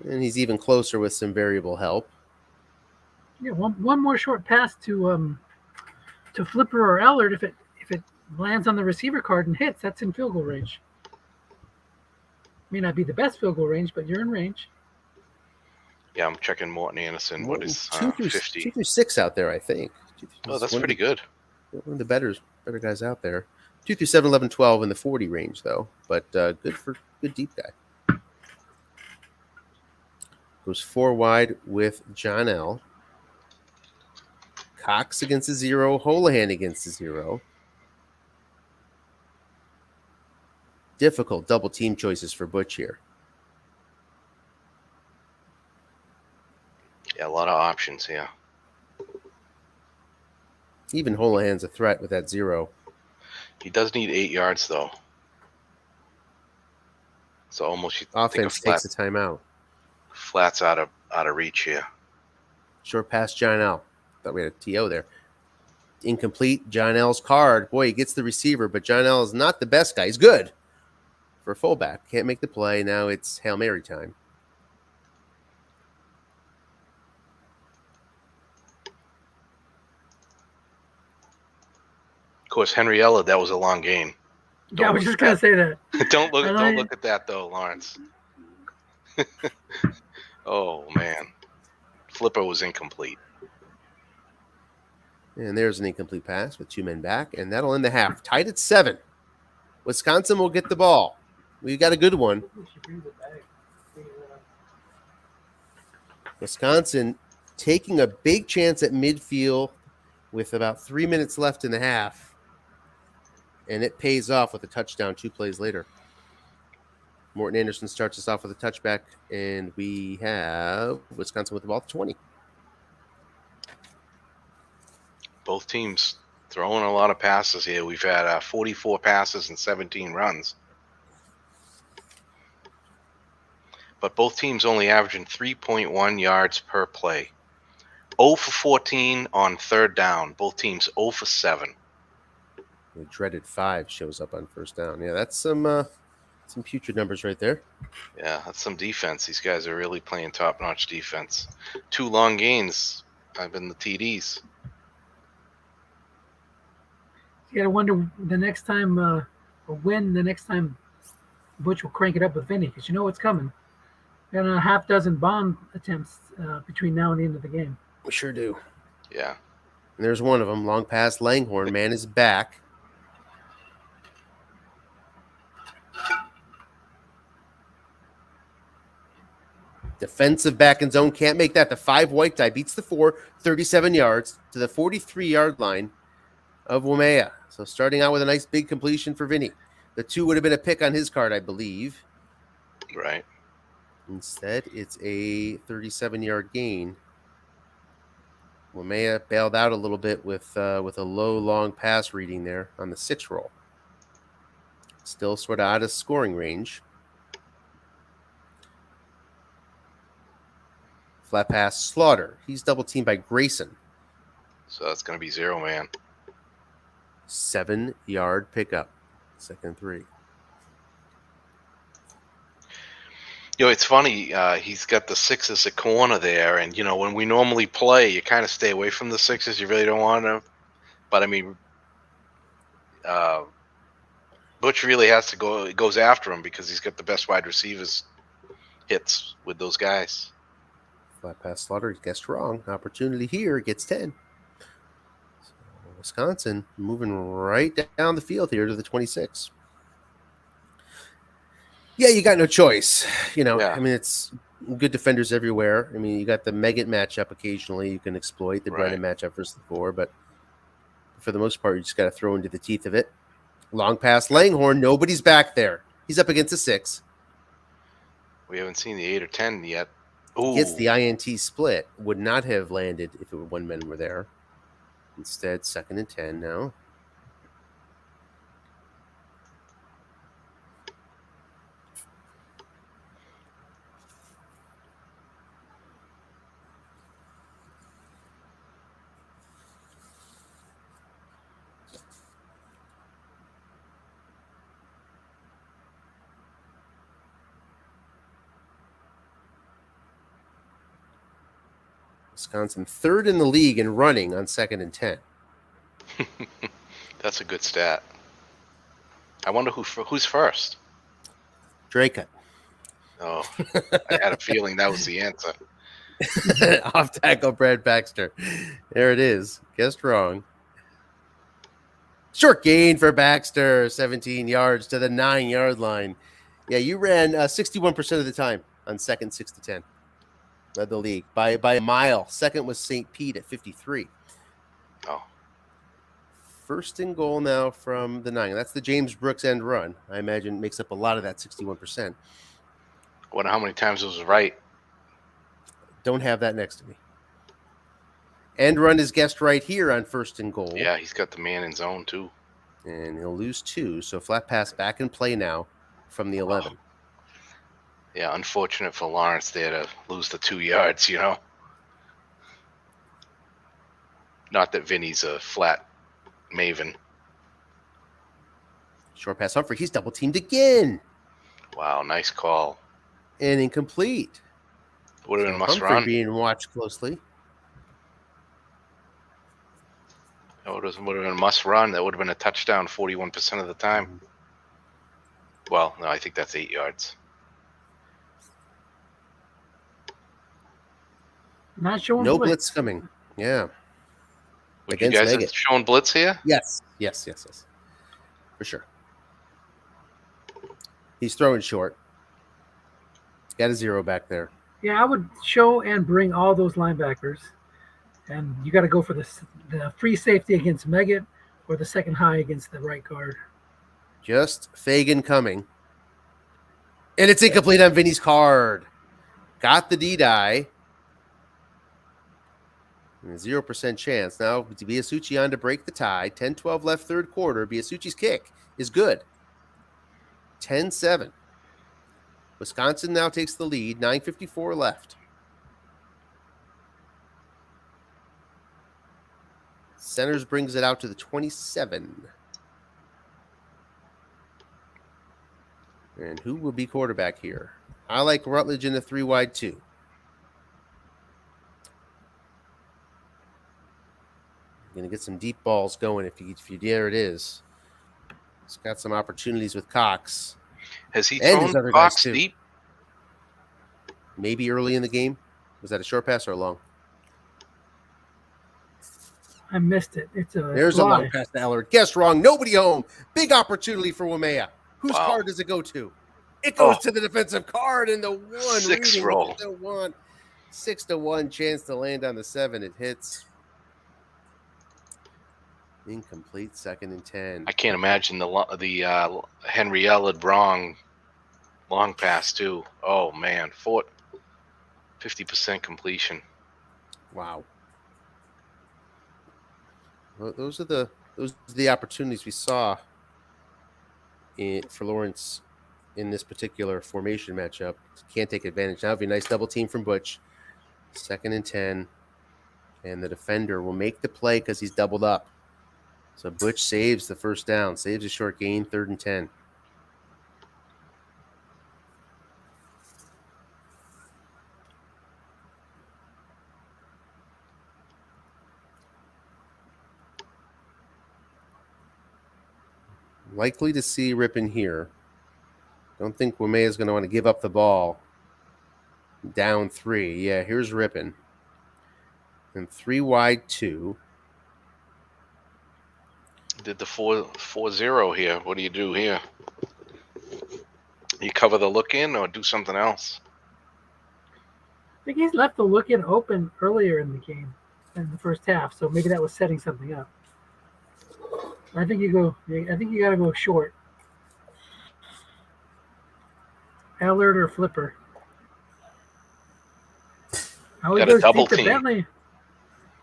And he's even closer with some variable help. Yeah, one more short pass to Flipper or Ellert. If it lands on the receiver card and hits, that's in field goal range. May not be the best field goal range, but you're in range. Yeah, I'm checking Morton Anderson. What is 2 through 50? 2 through 6 out there, I think. Oh, that's pretty good. One of the better guys out there. 2 through 7, 11, 12 in the 40 range, though. But good deep guy. Goes 4 wide with John L. Cox against a 0. Holohan against a 0. Difficult double team choices for Butch here. Yeah, a lot of options here. Even Holohan's a threat with that 0. He does need 8 yards, though. So almost you think a Offense takes a timeout. flat's out of reach here. Short pass, John L. Thought we had a TO there. Incomplete. John L's card. Boy, he gets the receiver, but John L is not the best guy. He's good for a fullback. Can't make the play. Now it's Hail Mary time. Of course, Henriella, that was a long game. Yeah, I was just gonna say that. Don't I know don't you- look at that though, Lawrence. Oh man, Flipper was incomplete. And there's an incomplete pass with 2 men back, and that'll end the half. Tied at 7. Wisconsin will get the ball. We got a good one. She brings it back. Wisconsin taking a big chance at midfield with about 3 minutes left in the half. And it pays off with a touchdown 2 plays later. Morton Anderson starts us off with a touchback, and we have Wisconsin with the ball at 20. Both teams throwing a lot of passes here. We've had 44 passes and 17 runs. But both teams only averaging 3.1 yards per play. 0 for 14 on third down. Both teams 0 for 7. The dreaded 5 shows up on first down. Yeah, that's some putrid numbers right there. Yeah, that's some defense. These guys are really playing top-notch defense. 2 long gains have been the TDs. You gotta wonder the next time, or when the next time Butch will crank it up with Vinny, because you know what's coming. Got a half dozen bomb attempts between now and the end of the game. We sure do. Yeah. And there's one of them. Long pass, Langhorn. Man is back. Defensive back in zone. Can't make that. The 5 white die beats the 4. 37 yards to the 43-yard line of Waimea. So starting out with a nice big completion for Vinny. The 2 would have been a pick on his card, I believe. Right. Instead, it's a 37-yard gain. Waimea bailed out a little bit with a low, long pass reading there on the 6 roll. Still sort of out of scoring range. Flat pass, Slaughter. He's double teamed by Grayson. So that's going to be 0, man. 7-yard pickup. 2nd and 3. You know, it's funny. He's got the 6s at corner there, and you know when we normally play, you kind of stay away from the 6s. You really don't want to, but I mean, Butch really has to go. Goes after him because he's got the best wide receivers hits with those guys. Flat pass, Slaughter. He guessed wrong. Opportunity here. Gets 10. So Wisconsin moving right down the field here to the 26. Yeah, you got no choice. You know, Yeah. I mean, it's good defenders everywhere. I mean, you got the Meggett matchup occasionally you can exploit, the Brennan matchup versus the 4, but for the most part, you just got to throw into the teeth of it. Long pass, Langhorn. Nobody's back there. He's up against a 6. We haven't seen the 8 or 10 yet. Ooh. Gets the INT split. Would not have landed if it were 1 men were there. Instead, 2nd and 10 now. Wisconsin 3rd in the league in running on 2nd and 10. That's a good stat. I wonder who's first. Drake. Oh, I had a feeling that was the answer. Off tackle, Brad Baxter. There it is. Guessed wrong. Short gain for Baxter. 17 yards to the 9-yard line. Yeah, you ran 61% of the time on 2nd, 6 to 10. Led the league by a mile. 2nd was St. Pete at 53. Oh. 1st and goal now from the 9. That's the James Brooks end run. I imagine makes up a lot of that 61%. Wonder how many times it was right. Don't have that next to me. End run is guessed right here on 1st and goal. Yeah, he's got the man in zone too. And he'll lose 2. So flat pass back in play now from the 11. Oh. Yeah, unfortunate for Lawrence there to lose the 2 yards, you know. Not that Vinny's a flat maven. Short pass Humphrey. He's double teamed again. Wow, nice call. And incomplete. Would have So been must Humphrey run. being watched closely. That would have been a must run. That would have been a touchdown 41% of the time. Well, no, I think that's 8 yards. Not showing No blitz. blitz coming. Yeah. Would you Against guys Megan. have shown blitz here? Yes. For sure. He's throwing short. Got a 0 back there. Yeah, I would show and bring all those linebackers. And you got to go for the free safety against Meggett or the second high against the right guard. Just Fagan coming. And it's incomplete on Vinny's card. Got the D-die. 0% chance. Now, Biasucci on to break the tie. 10-12 left third quarter. Biasucci's kick is good. 10-7. Wisconsin now takes the lead. 9:54 left. Centers brings it out to the 27. And who will be quarterback here? I like Rutledge in the 3-wide 2. Going to get some deep balls going if you dare it is. He's got some opportunities with Cox. Has he And his thrown other guys, Cox too. deep? Maybe early in the game. Was that a short pass or a long? I missed it. It's a There's a long pass to Ellard. Guess wrong. Nobody home. Big opportunity for Waimea. Whose Wow. card does it go to? It goes to the defensive card in the 1. Six reading roll. the 1. 6-1 chance to land on the 7. It hits. Incomplete. 2nd and 10. I can't imagine the Henry Ellard wrong long pass too. Oh man, 50% completion. Wow. Well, those are the opportunities we saw for Lawrence in this particular formation matchup. Can't take advantage. Now, it'd be a nice double team from Butch. 2nd and 10. And the defender will make the play because he's doubled up. So Butch saves the first down, saves a short gain, 3rd and 10. Likely to see Rippon here. Don't think Waimea is going to want to give up the ball. Down 3. Yeah, here's Rippon. And 3-wide 2. Did the 4-0 here. What do you do here? You cover the look in or do something else? I think he's left the look in open earlier in the game, in the first half. So maybe that was setting something up. I think you got to go short. Allard or Flipper. Got a double team. Bentley.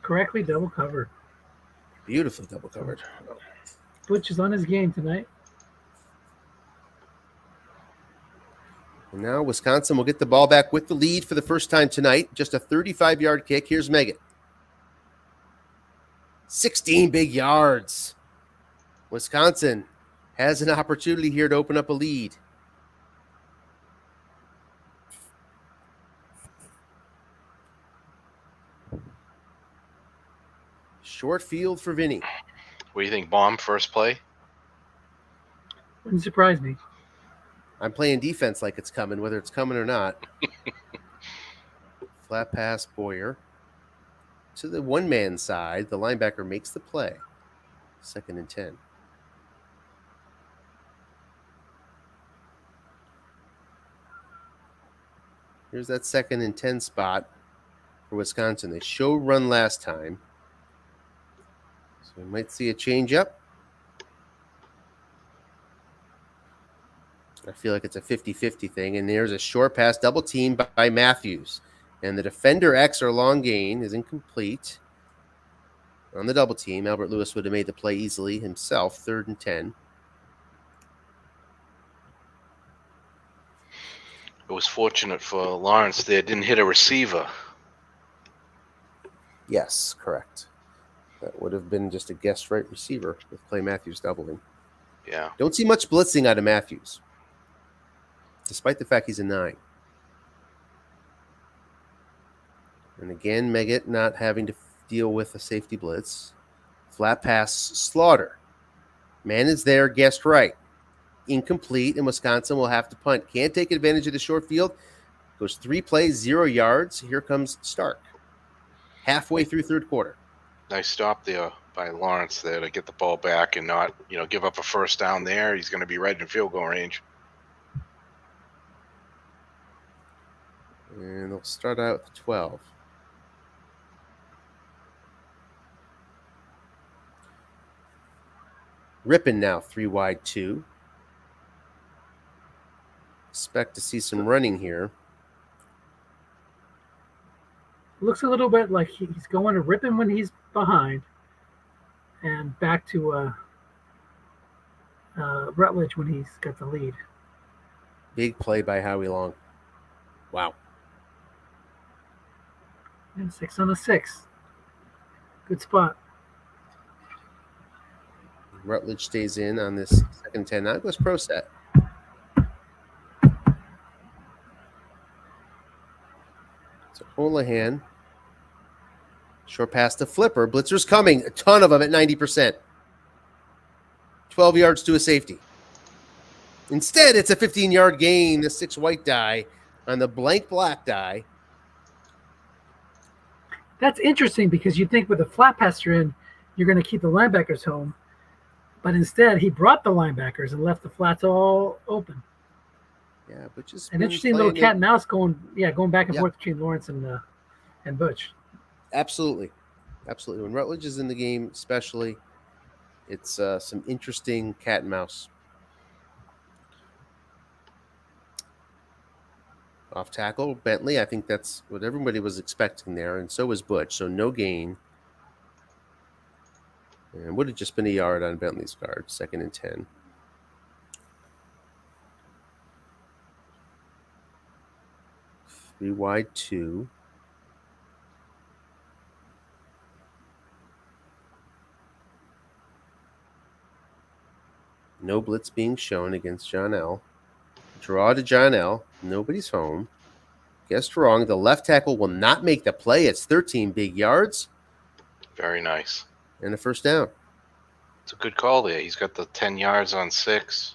Correctly double covered. Beautifully double covered. Butch is on his game tonight. And now Wisconsin will get the ball back with the lead for the first time tonight. Just a 35-yard kick. Here's Meggett. 16 big yards. Wisconsin has an opportunity here to open up a lead. Short field for Vinny. What do you think, bomb first play? Wouldn't surprise me. I'm playing defense like it's coming, whether it's coming or not. Flat pass, Boyer. To the one-man side, the linebacker makes the play. 2nd and 10. Here's that 2nd and 10 spot for Wisconsin. They show run last time. So we might see a change up. I feel like it's a 50-50 thing. And there's a short pass, double team by Matthews. And the defender X or long gain is incomplete. On the double team, Albert Lewis would have made the play easily himself. 3rd and 10. It was fortunate for Lawrence there. Didn't hit a receiver. Yes, correct. That would have been just a guest right receiver with Clay Matthews doubling. Yeah. Don't see much blitzing out of Matthews, despite the fact he's a 9. And again, Meggett not having to deal with a safety blitz. Flat pass, Slaughter. Man is there, guessed right. Incomplete, and Wisconsin will have to punt. Can't take advantage of the short field. Goes 3 plays, 0 yards. Here comes Stark. Halfway through third quarter. Nice stop there by Lawrence there to get the ball back and not, give up a first down there. He's going to be right in field goal range. And they'll start out with 12. Rippin now 3 wide 2. Expect to see some running here. Looks a little bit like he's going to Rippin when he's behind, and back to Rutledge when he's got the lead. Big play by Howie Long. Wow. And 6 on the 6. Good spot. Rutledge stays in on this second 10. Now goes pro set. So Holohan. Short pass to Flipper. Blitzer's coming. A ton of them at 90%. 12 yards to a safety. Instead, it's a 15-yard gain. The 6 white die on the blank black die. That's interesting because you think with a flat passer in, you're going to keep the linebackers home. But instead, he brought the linebackers and left the flats all open. Yeah, Butch is An interesting little cat and mouse going back and forth between Lawrence and Butch. Absolutely. When Rutledge is in the game, especially, it's some interesting cat and mouse. Off tackle, Bentley. I think that's what everybody was expecting there, and so was Butch. So no gain. And would have just been a yard on Bentley's card. 2nd and 10. Three wide 2. No blitz being shown against John L. Draw to John L. Nobody's home. Guessed wrong. The left tackle will not make the play. It's 13 big yards. Very nice. And a first down. It's a good call there. He's got the 10 yards on 6.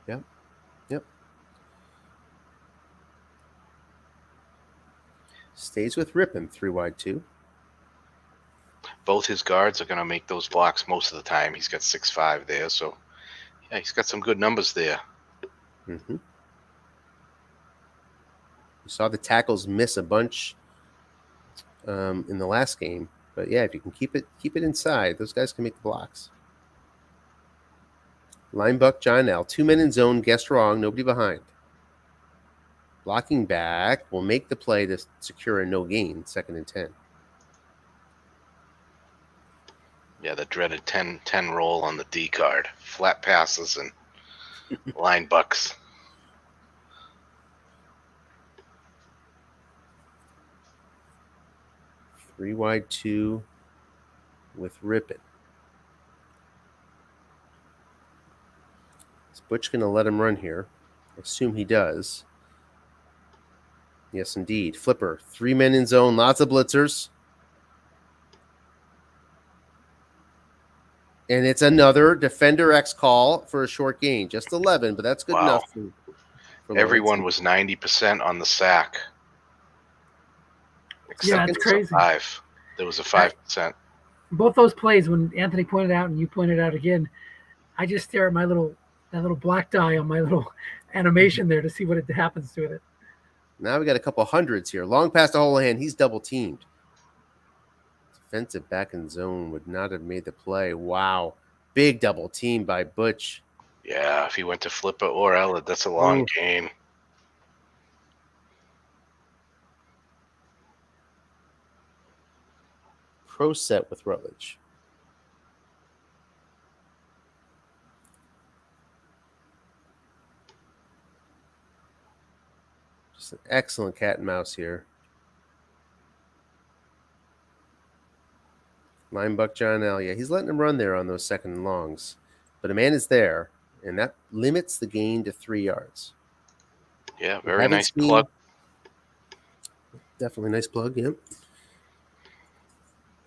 Yep. Stays with Rippon. 3 wide 2. Both his guards are going to make those blocks most of the time. He's got 6'5" there, so yeah, he's got some good numbers there. Mm-hmm. You saw the tackles miss a bunch in the last game, but yeah, if you can keep it inside, those guys can make the blocks. Linebuck John L. 2 men in zone, guessed wrong, nobody behind. Blocking back will make the play to secure a no gain, 2nd and 10. Yeah, the dreaded 10-10 roll on the D card. Flat passes and line bucks. Three wide 2 with Rippon. Is Butch going to let him run here? I assume he does. Yes, indeed. Flipper. 3 men in zone. Lots of blitzers. And it's another Defender X call for a short gain. Just 11, but that's good enough. For Everyone was 90% on the sack. Yeah, it's crazy. 5. There was a 5%. Both those plays, when Anthony pointed out and you pointed out again, I just stare at that little black die on my little animation there to see what happens to it. Now we got a couple hundreds here. Long pass to Holohan. He's double teamed. Defensive back in zone would not have made the play. Wow. Big double team by Butch. Yeah, if he went to Flipper or Ellard, that's a long gain. Pro set with Rutledge. Just an excellent cat and mouse here. Linebuck John L. Yeah, he's letting him run there on those second and longs. But a man is there, and that limits the gain to 3 yards. Yeah, We very haven't nice seen- plug. Definitely nice plug, yep.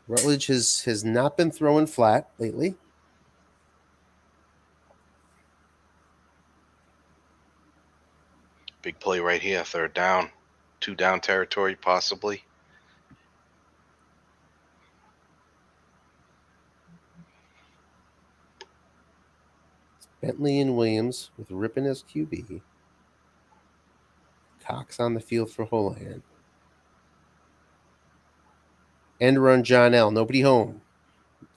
Rutledge has not been throwing flat lately. Big play right here, third down. 2 down territory, possibly. Bentley and Williams with Rippon as QB. Cox on the field for Holohan. End run John L. Nobody home.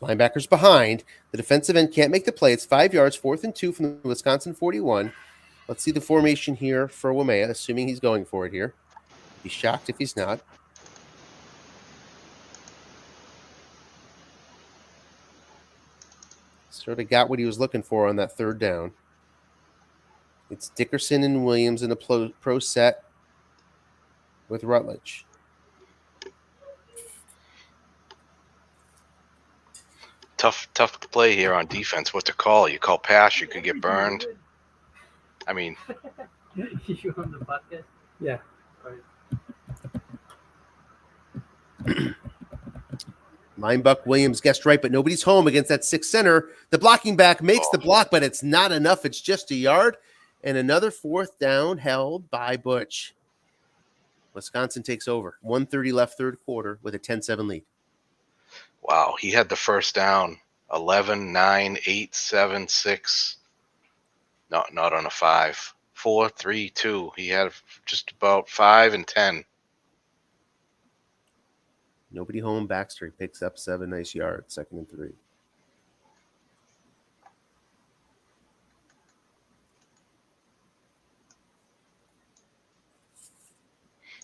Linebackers behind. The defensive end can't make the play. It's 5 yards, 4th and 2 from the Wisconsin 41. Let's see the formation here for Waimea, assuming he's going for it here. Be shocked if he's not. Sort of got what he was looking for on that third down. It's Dickerson and Williams in a pro set with Rutledge. Tough play here on defense. What to call? You call pass, you could get burned. I mean, You on the podcast? Yeah. Alright. Linebuck Williams guessed right, but nobody's home against that 6 center. The blocking back makes the block, but it's not enough. It's just a yard. And another 4th down held by Butch. Wisconsin takes over. 1:30 left third quarter with a 10-7 lead. wow, he had the first down. 11, 9, 8, 7, 6. Not on a 5. 4, 3, 2. He had just about 5 and 10. Nobody home. Baxter he picks up 7 nice yards. 2nd and 3.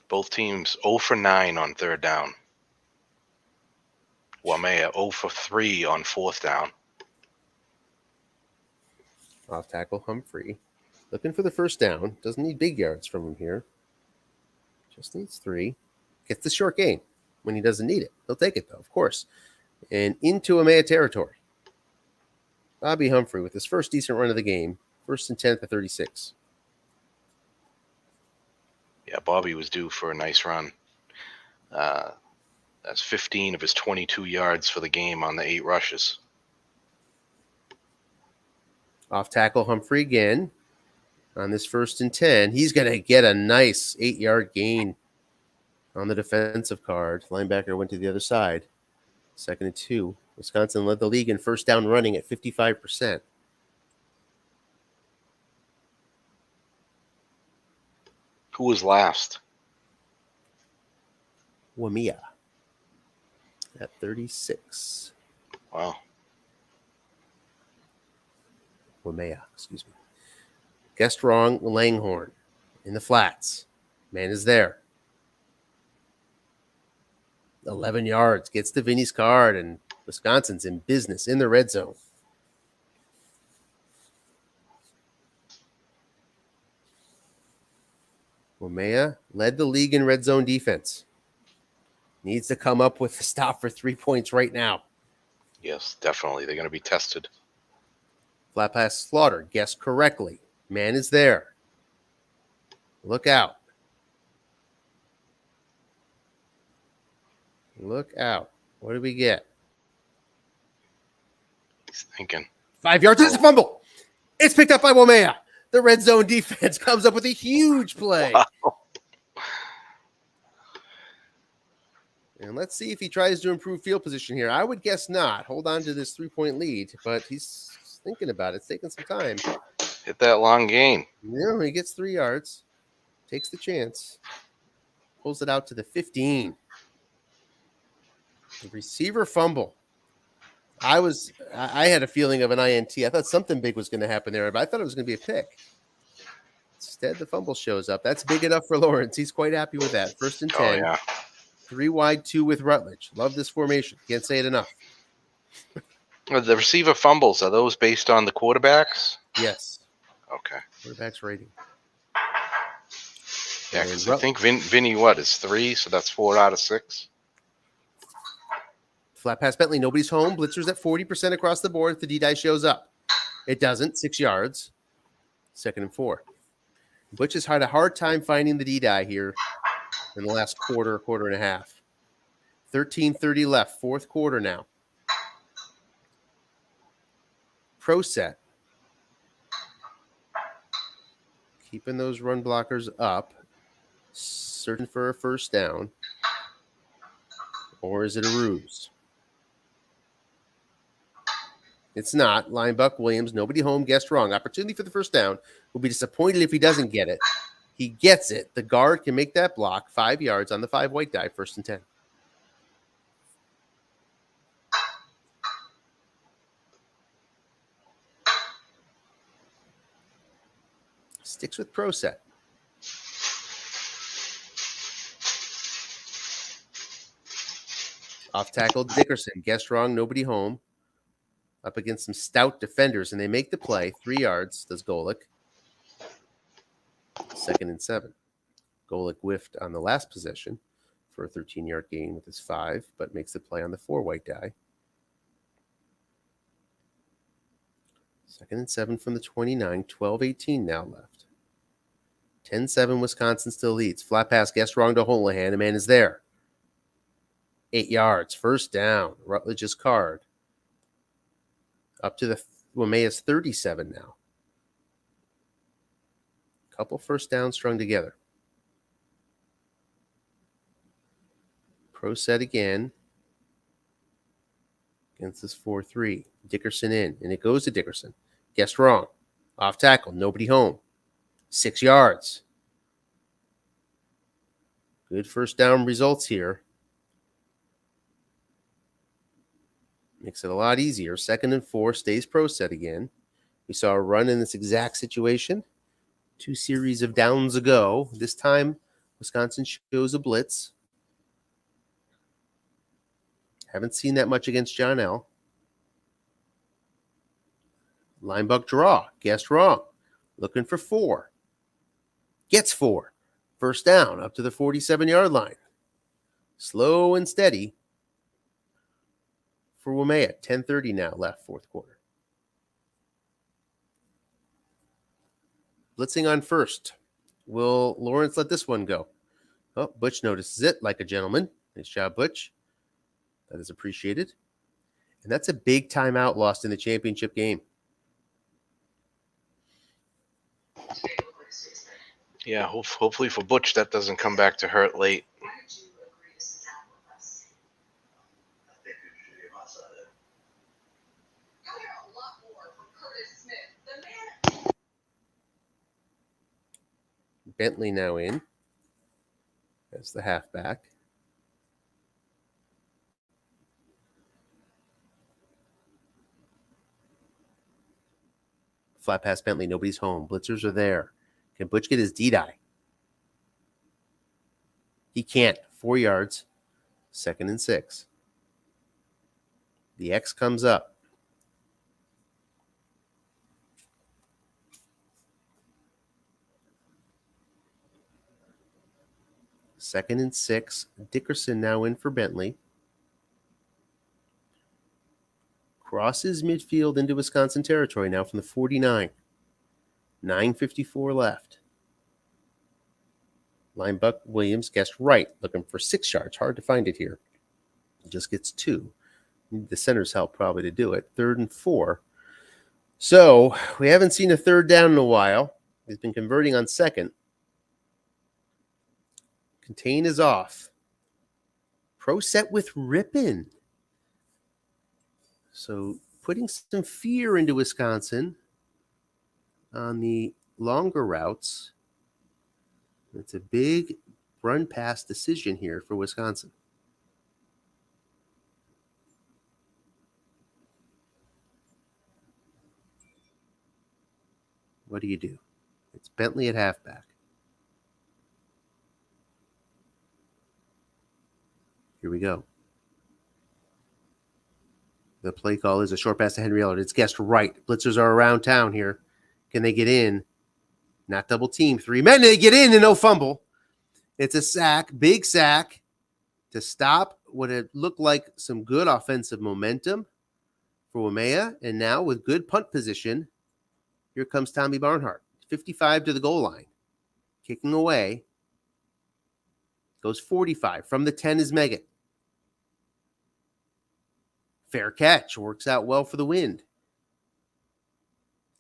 Both teams 0 for 9 on third down. Waimea 0 for 3 on 4th down. Off tackle Humphrey. Looking for the first down. Doesn't need big yards from him here. Just needs 3. Gets the short gain when he doesn't need it. He'll take it, though, of course. And into Waimea territory. Bobby Humphrey with his first decent run of the game. 1st and 10 at the 36. Yeah, Bobby was due for a nice run. That's 15 of his 22 yards for the game on the 8 rushes. Off tackle Humphrey again on this 1st and 10. He's going to get a nice 8-yard gain on the defensive card. Linebacker went to the other side. 2nd and 2. Wisconsin led the league in first down running at 55%. Who was last? Waimea at 36. Wow. Waimea, excuse me. Guessed wrong, Langhorn in the flats. Man is there. 11 yards, gets to Vinny's card, and Wisconsin's in business in the red zone. Waimea led the league in red zone defense. Needs to come up with a stop for 3 points right now. Yes, definitely. They're going to be tested. Flat pass Slaughter, guessed correctly. Man is there. Look out. Look out. What do we get? He's thinking. 5 yards. It's a fumble. It's picked up by Waimea. The red zone defense comes up with a huge play. Wow. And let's see if he tries to improve field position here. I would guess not. Hold on to this 3-point lead, but he's thinking about it. It's taking some time. Hit that long gain. No, he gets 3 yards. Takes the chance. Pulls it out to the 15. The receiver fumble. I had a feeling of an INT. I thought something big was going to happen there, but I thought it was going to be a pick. Instead, the fumble shows up. That's big enough for Lawrence. He's quite happy with that. 1st and 10. Oh, yeah. 3 wide, 2 with Rutledge. Love this formation. Can't say it enough. The receiver fumbles, are those based on the quarterbacks? Yes. Okay. Quarterback's rating. Yeah, And because I think Vinny, is 3, so that's 4 out of 6. Flat pass Bentley. Nobody's home. Blitzers at 40% across the board if the D-die shows up. It doesn't. 6 yards. 2nd and 4. Butch has had a hard time finding the D-die here in the last quarter and a half. 13:30 left. 4th quarter now. Pro set. Keeping those run blockers up. Searching for a first down. Or is it a ruse? It's not. Linebuck Williams, nobody home, guessed wrong. Opportunity for the first down. Will be disappointed if he doesn't get it. He gets it. The guard can make that block. 5 yards on the 5 white die, 1st and 10. Sticks with pro set. Off tackle Dickerson. Guessed wrong. Nobody home. Up against some stout defenders, and they make the play. 3 yards, does Golick. 2nd and 7. Golick whiffed on the last possession for a 13-yard gain with his 5, but makes the play on the 4 white die. 2nd and 7 from the 29. 12-18 now left. 10-7, Wisconsin still leads. Flat pass, guessed wrong to Holohan. The man is there. 8 yards. First down. Rutledge's card. Up to the Waimea's 37 now. Couple first downs strung together. Pro set again. Against this 4-3. Dickerson in. And it goes to Dickerson. Guessed wrong. Off tackle. Nobody home. 6 yards. Good first down results here. Makes it a lot easier. 2nd and 4 stays pro set again. We saw a run in this exact situation 2 series of downs ago. This time, Wisconsin shows a blitz. Haven't seen that much against John L. Linebuck draw. Guessed wrong. Looking for 4. Gets 4. First down up to the 47-yard line. Slow and steady for Waimea. 10:30 now left, 4th quarter. Blitzing on first. Will Lawrence let this one go? Oh, Butch notices it like a gentleman. Nice job, Butch. That is appreciated. And that's a big timeout lost in the championship game. Yeah, hopefully for Butch that doesn't come back to hurt late. Bentley now in as the halfback. Flat pass Bentley. Nobody's home. Blitzers are there. Can Butch get his D-die? He can't. 4 yards. 2nd and 6. The X comes up. Second and 6. Dickerson now in for Bentley. Crosses midfield into Wisconsin territory now from the 49. 9:54 left. Linebuck Williams guessed right, looking for 6 yards. Hard to find it here. Just gets 2. Need the center's help probably to do it. 3rd and 4. So we haven't seen a 3rd down in a while. He's been converting on 2nd. Contain is off. Pro set with Ripon. So putting some fear into Wisconsin on the longer routes. It's a big run pass decision here for Wisconsin. What do you do? It's Bentley at halfback. Here we go. The play call is a short pass to Henry Ellard. It's guessed right. Blitzers are around town here. Can they get in? Not double team. 3 men. They get in and no fumble. It's a sack. Big sack to stop what it looked like some good offensive momentum for Waimea. And now with good punt position, here comes Tommy Barnhart. 55 to the goal line. Kicking away. Goes 45. From the 10 is Megan. Fair catch. Works out well for the Wind.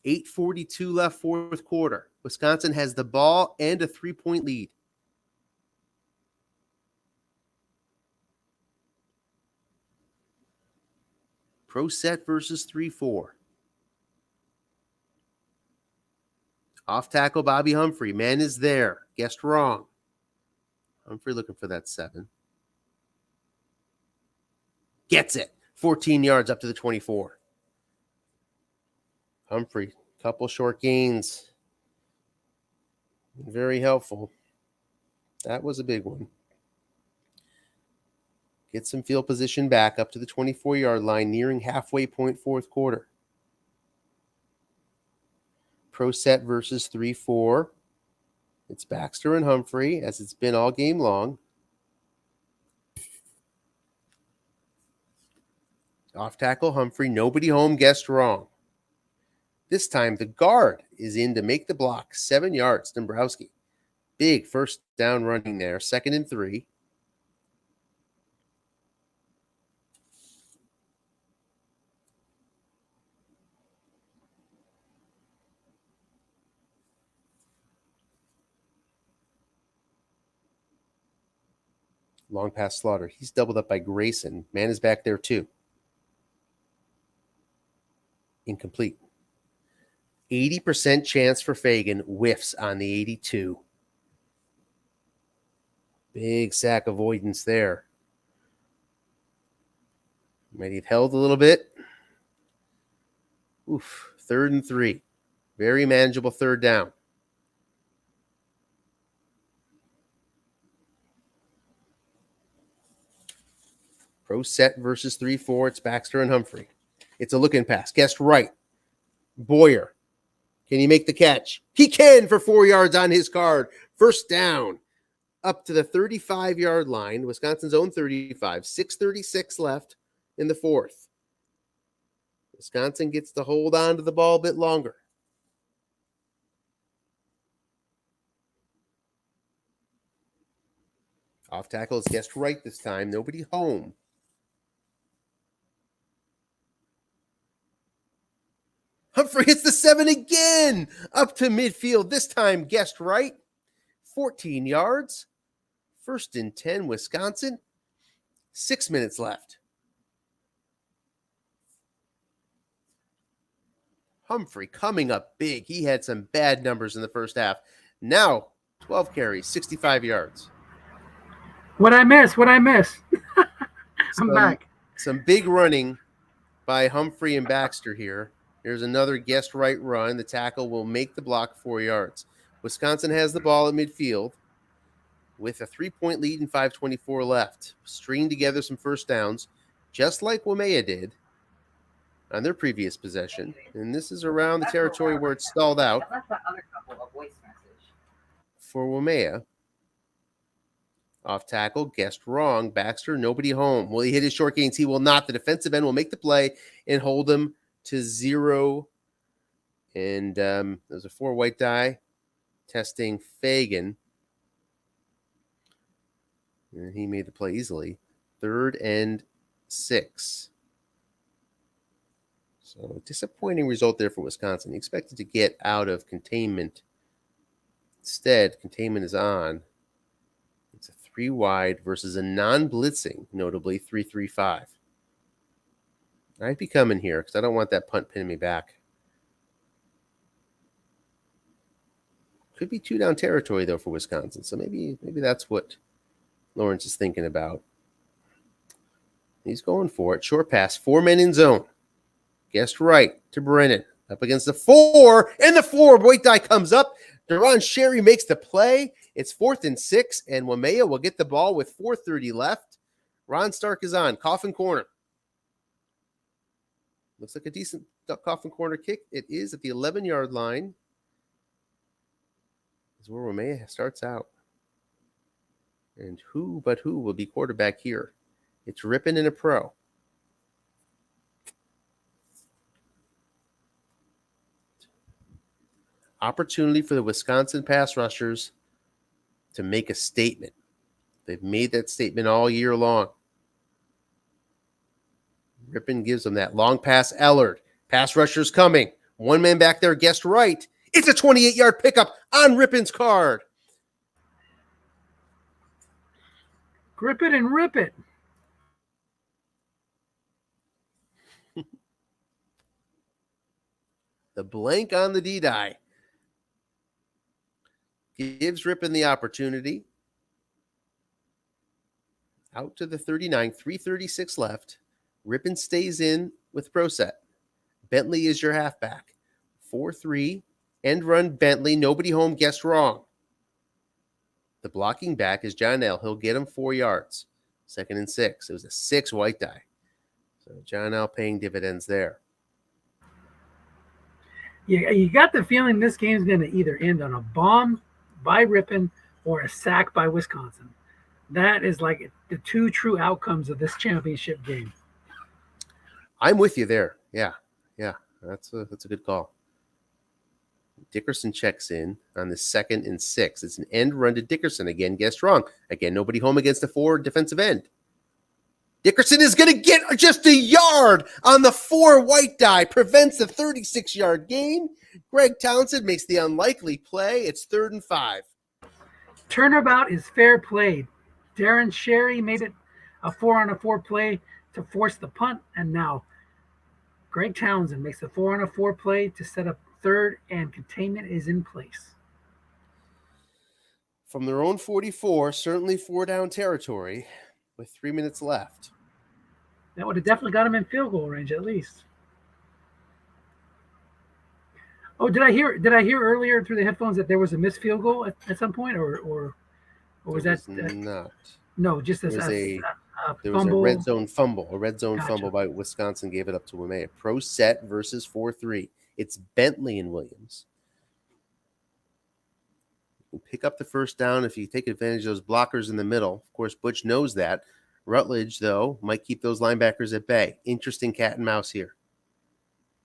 8:42 left, fourth quarter. Wisconsin has the ball and a 3-point lead. Pro set versus 3-4. Off tackle, Bobby Humphrey. Man is there. Guessed wrong. Humphrey looking for that 7. Gets it. 14 yards up to the 24. Humphrey, couple short gains. Very helpful. That was a big one. Get some field position back up to the 24-yard line, nearing halfway point, fourth quarter. Pro set versus 3-4. It's Baxter and Humphrey, as it's been all game long. Off tackle, Humphrey. Nobody home, guessed wrong. This time, the guard is in to make the block. 7 yards, Dombrowski. Big first down running there. 2nd and 3. Long pass Slaughter. He's doubled up by Grayson. Man is back there too. Incomplete. 80% chance for Fagan. Whiffs on the 82. Big sack avoidance there. Might have held a little bit. Oof. 3rd and 3. Very manageable third down. Pro set versus 3-4. It's Baxter and Humphrey. It's a look-in pass. Guessed right. Boyer. Can he make the catch? He can for 4 yards on his card. First down. Up to the 35-yard line. Wisconsin's own 35. 6:36 left in the fourth. Wisconsin gets to hold on to the ball a bit longer. Off tackle is guessed right this time. Nobody home. Humphrey hits the 7 again. Up to midfield. This time guessed right. 14 yards. 1st and 10, Wisconsin. 6 minutes left. Humphrey coming up big. He had some bad numbers in the first half. Now, 12 carries, 65 yards. What I miss? I'm back. Some big running by Humphrey and Baxter here. Here's another guessed right run. The tackle will make the block 4 yards. Wisconsin has the ball at midfield with a 3-point lead and 5:24 left. Stringing together some first downs, just like Waimea did on their previous possession. And this is around the territory where it stalled out for Waimea. Off tackle, guessed wrong. Baxter, nobody home. Will he hit his short gains? He will not. The defensive end will make the play and hold him to 0. And there's a 4 white die testing Fagan. And he made the play easily. 3rd and 6. So disappointing result there for Wisconsin. He expected to get out of containment. Instead, containment is on. It's a 3 wide versus a non-blitzing, notably 3-3-5. I'd be coming here because I don't want that punt pinning me back. Could be 2 down territory, though, for Wisconsin. So maybe that's what Lawrence is thinking about. He's going for it. Short pass. 4 men in zone. Guessed right to Brennan. Up against the 4. And the 4. White die comes up. Deron Sherry makes the play. It's 4th and 6. And Waimea will get the ball with 4:30 left. Ron Stark is on. Coffin corner. Looks like a decent coffin corner kick. It is at the 11-yard line. Is where Waimea starts out. And who but who will be quarterback here? It's Ripon and a pro. Opportunity for the Wisconsin pass rushers to make a statement. They've made that statement all year long. Ripon gives them that long pass. Ellard. Pass rushers coming. One man back there guessed right. It's a 28-yard pickup on Ripon's card. Grip it and rip it. The blank on the D-die gives Ripon the opportunity. Out to the 39, 3:36 left. Ripon stays in with pro set. Bentley is your halfback. 4-3, end run Bentley. Nobody home, guessed wrong. The blocking back is John L. He'll get him 4 yards. 2nd and 6. It was a 6 white die. So John L. paying dividends there. Yeah, you got the feeling this game's going to either end on a bomb by Ripon or a sack by Wisconsin. That is like the two true outcomes of this championship game. I'm with you there. Yeah. That's a good call. Dickerson checks in on the 2nd and 6. It's an end run to Dickerson. Again, guessed wrong. Again, nobody home against the 4 defensive end. Dickerson is going to get just a yard on the 4 white die. Prevents the 36-yard gain. Greg Townsend makes the unlikely play. It's 3rd and 5. Turnabout is fair play. Darren Sherry made it a 4-on-4 play to force the punt, and now Greg Townsend makes a 4-on-4 play to set up 3rd, and containment is in place. From their own 44, certainly 4-down territory with 3 minutes left. That would have definitely got him in field goal range at least. Oh, did I hear earlier through the headphones that there was a missed field goal at some point, or was that not? No, just as There fumble. was a red zone fumble. A red zone Gotcha. fumble by Wisconsin gave it up to Waimea. Pro set versus 4-3. It's Bentley and Williams. You can pick up the first down if you take advantage of those blockers in the middle. Of course, Butch knows that. Rutledge, though, might keep those linebackers at bay. Interesting cat and mouse here.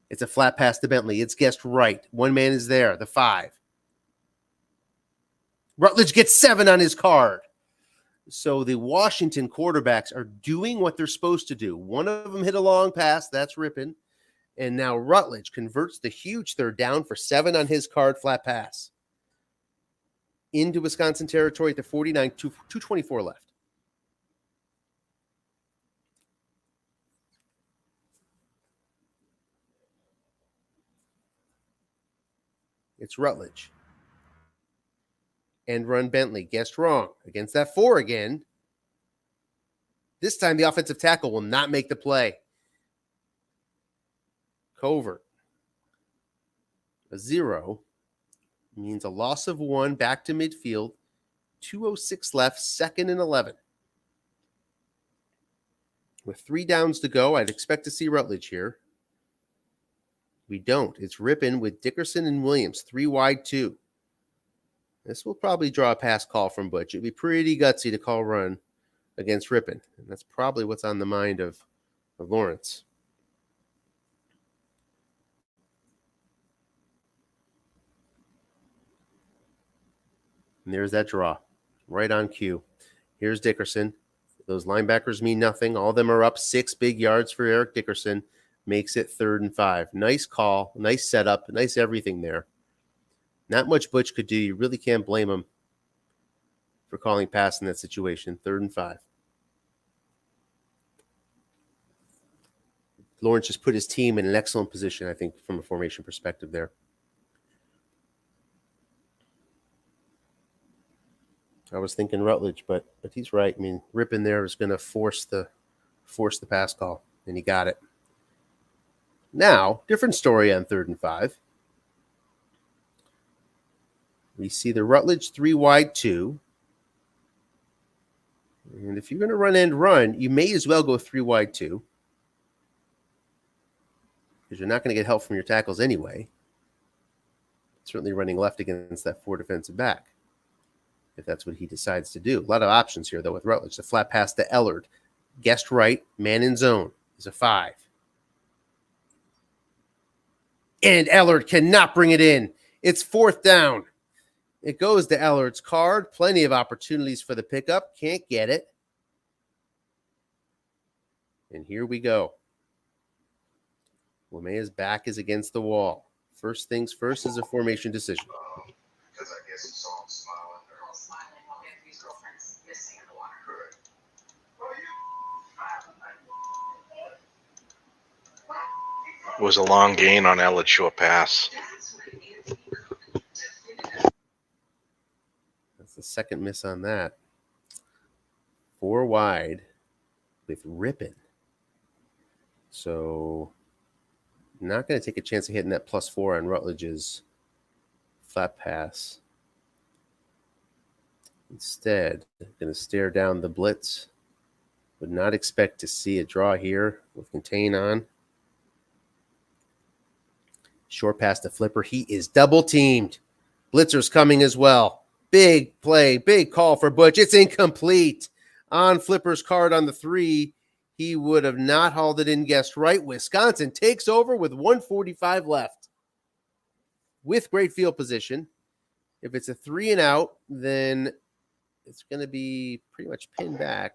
It's a flat pass to Bentley. It's guessed right. One man is there, the 5. Rutledge gets 7 on his card. So the Washington quarterbacks are doing what they're supposed to do. One of them hit a long pass. That's Ripon. And now Rutledge converts the huge 3rd down for 7 on his card, flat pass. Into Wisconsin territory at the 49, 2:24 left. It's Rutledge. End run Bentley. Guessed wrong. Against that 4 again. This time the offensive tackle will not make the play. Covert. A 0 means a loss of 1 back to midfield. 2:06 left, 2nd and 11. With 3 downs to go, I'd expect to see Rutledge here. We don't. It's Ripon with Dickerson and Williams, 3 wide, 2. This will probably draw a pass call from Butch. It'd be pretty gutsy to call run against Ripon. And that's probably what's on the mind of Lawrence. And there's that draw. Right on cue. Here's Dickerson. Those linebackers mean nothing. All of them are up 6 big yards for Eric Dickerson. Makes it 3rd and 5. Nice call. Nice setup. Nice everything there. Not much Butch could do. You really can't blame him for calling pass in that situation. 3rd and 5. Lawrence just put his team in an excellent position, I think, from a formation perspective there. I was thinking Rutledge, but he's right. I mean, Ripon there is going to force the pass call, and he got it. Now, different story on 3rd and 5. We see the Rutledge 3 wide 2. And if you're going to run end run, you may as well go 3 wide 2. Because you're not going to get help from your tackles anyway. Certainly running left against that 4 defensive back, if that's what he decides to do. A lot of options here, though, with Rutledge. The flat pass to Ellard. Guessed right. Man in zone is a 5. And Ellard cannot bring it in. It's 4th down. It goes to Ellard's card. Plenty of opportunities for the pickup. Can't get it. And here we go. Waimea's back is against the wall. First things first is a formation decision. Because I guess he saw him smiling. Or smiling while Anthony's girlfriend's missing in the water. Correct. It was a long gain on Ellard's short pass. That's the second miss on that. 4 wide with Rippin. So not going to take a chance of hitting that +4 on Rutledge's flat pass. Instead, going to stare down the blitz. Would not expect to see a draw here with contain on. Short pass to Flipper. He is double teamed. Blitzer's coming as well. Big play, big call for Butch. It's incomplete. On Flipper's card on the 3, he would have not hauled it in. Guessed right. Wisconsin takes over with 1:45 left. With great field position. If it's a 3 and out, then it's going to be pretty much pinned back.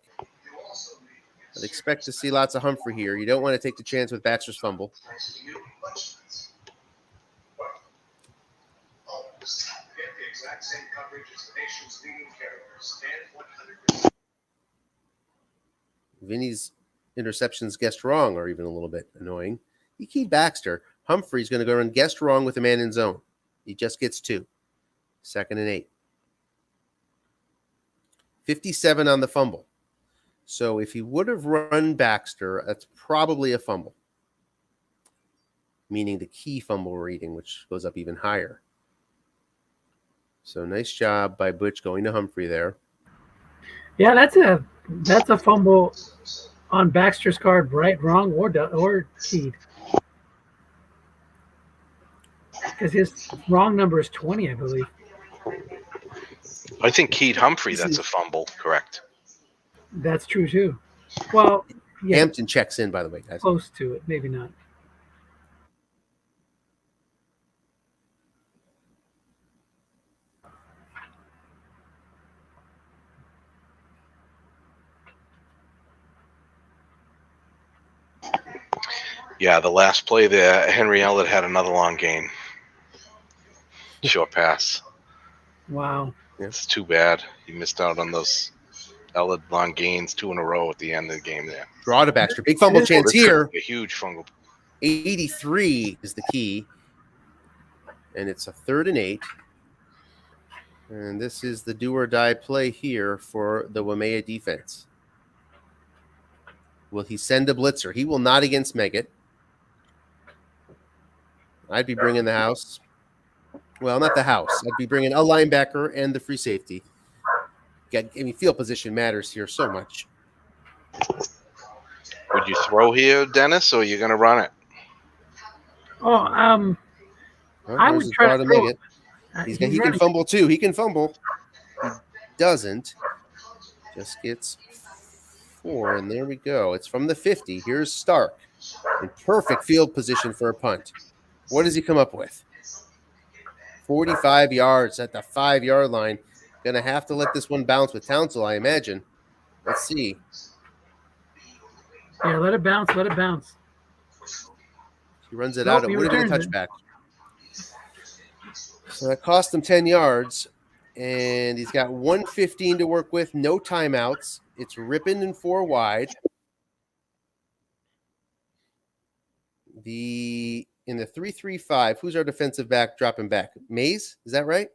I'd expect to see lots of Humphrey here. You don't want to take the chance with Baxter's fumble. Vinny's interceptions guessed wrong are even a little bit annoying. He keyed Baxter. Humphrey's going to go run guessed wrong with a man in zone. He just gets 2. 2nd and 8. 57 on the fumble. So if he would have run Baxter, that's probably a fumble. Meaning the key fumble rating, which goes up even higher. So nice job by Butch going to Humphrey there. Yeah, that's a fumble on Baxter's card, right, wrong, or keyed. Because his wrong number is 20, I believe. I think Keith Humphrey, that's a fumble, correct? That's true too. Well, yeah, Hampton checks in, by the way, guys. close to it, maybe not. Yeah, the last play there, Henry Ellard had another long gain. Short pass. Wow. It's too bad. He missed out on those Ellard long gains 2 in a row at the end of the game there. Draw to Baxter. Big fumble chance here. A huge fumble. 83 is the key. And it's a 3rd and 8. And this is the do or die play here for the Waimea defense. Will he send a blitzer? He will not against Meggett. I'd be bringing the house. Well, not the house. I'd be bringing a linebacker and the free safety. Field position matters here so much. Would you throw here, Dennis, or are you going to run it? Oh, I would try to throw it. He can fumble too. He can fumble. He doesn't. Just gets 4, and there we go. It's from the 50. Here's Stark in perfect field position for a punt. What does he come up with? 45 yards at the 5-yard line. Going to have to let this one bounce with Townsville, I imagine. Let's see. Yeah, let it bounce. Let it bounce. He runs it out. It would have been a touchback. So that cost him 10 yards, and he's got 1:15 to work with, no timeouts. It's Rippin and 4 wide. In the 3-3-5, who's our defensive back dropping back? Mays, is that right?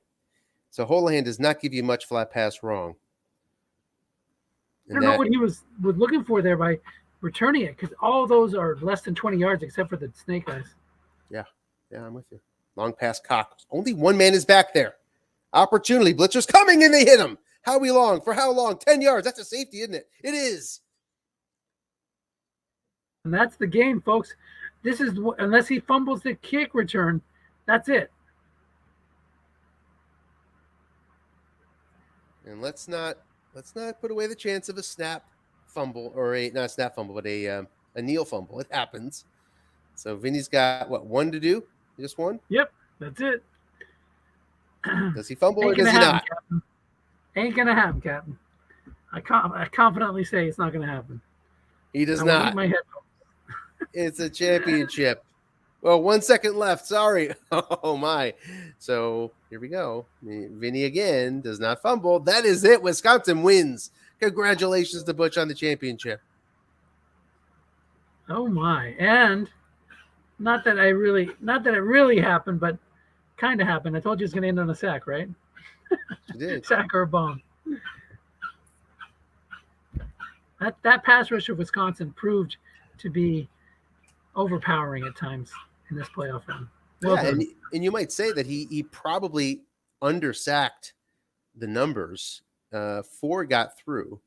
So Holohan does not give you much flat pass wrong. I don't know what he was looking for there by returning it, because all those are less than 20 yards except for the snake eyes. Yeah, I'm with you. Long pass Cox. Only one man is back there. Opportunity. Blitzer's coming, and they hit him. How long? For how long? 10 yards. That's a safety, isn't it? It is. And that's the game, folks. This is, unless he fumbles the kick return, that's it. And let's not put away the chance of a snap fumble or a not snap fumble, but a kneel fumble. It happens. So Vinny's got what, one to do? Just one? Yep, that's it. Does he fumble or Ain't does gonna he happen, not? Captain. Ain't gonna happen, Captain. I confidently say it's not gonna happen. He does I will eat not. my head. It's a championship. Well, 1 second left. Sorry. Oh my. So here we go. Vinny again does not fumble. That is it. Wisconsin wins. Congratulations to Butch on the championship. Oh my! And not that it really happened, but kind of happened. I told you it's gonna end on a sack, right? You did. Sack or a bomb. That pass rush of Wisconsin proved to be overpowering at times in this playoff run. Well Yeah, done. and you might say that he probably undersacked the numbers. 4 got through,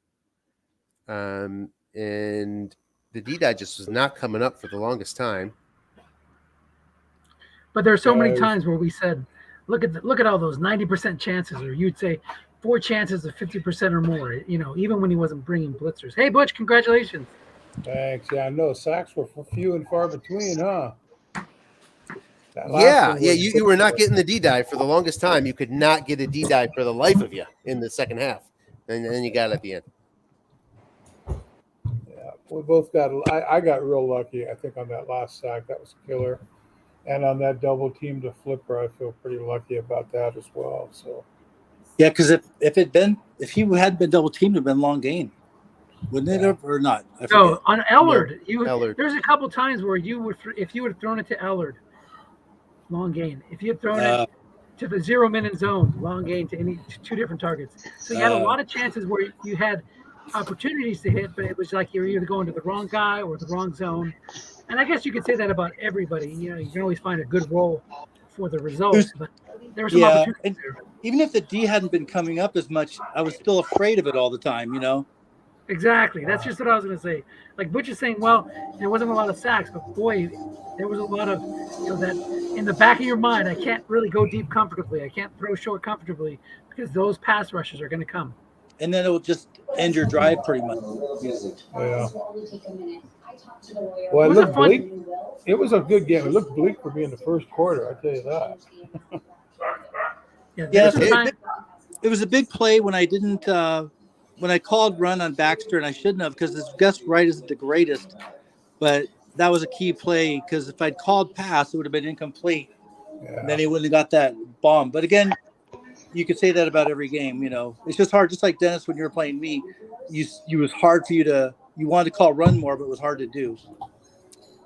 and the D-dot just was not coming up for the longest time. But there are so many times where we said, look at all those 90% chances, or you'd say 4 chances of 50% or more. You know, even when he wasn't bringing blitzers. Hey, Butch, congratulations. Thanks. Yeah, I know sacks were few and far between, huh? Yeah, you were not getting the D-dive for the longest time. You could not get a D-dive for the life of you in the second half, and then you got it at the end. Yeah, we both got. I got real lucky, I think, on that last sack. That was killer. And on that double team to Flipper, I feel pretty lucky about that as well. So yeah, because if he hadn't been double teamed, it'd been a long game, wouldn't it, Yeah. or not? I No, forget. on Ellard, Ellard. There's a couple times where if you would have thrown it to Ellard, long gain. If you had thrown it to the 0-minute zone, long gain to two different targets. So you had a lot of chances where you had opportunities to hit, but it was like you were either going to the wrong guy or the wrong zone. And I guess you could say that about everybody. You know, you can always find a good role for the result, but there were some opportunities there. Even if the D hadn't been coming up as much, I was still afraid of it all the time, you know? Exactly. That's just what I was going to say. Like Butch is saying, well, there wasn't a lot of sacks, but boy, there was a lot of, that in the back of your mind, I can't really go deep comfortably. I can't throw short comfortably because those pass rushes are going to come. And then it will just end your drive pretty much. yeah. Well, it looked bleak. It was a good game. It looked bleak for me in the first quarter. I tell you that. It was a big play when I didn't. When I called run on Baxter, and I shouldn't have, because his guess right isn't the greatest, but that was a key play, because if I'd called pass, it would have been incomplete. Yeah. And then he wouldn't have got that bomb. But again, you could say that about every game, you know. It's just hard, just like Dennis, when you were playing me, you was hard for you to, you wanted to call run more, but it was hard to do.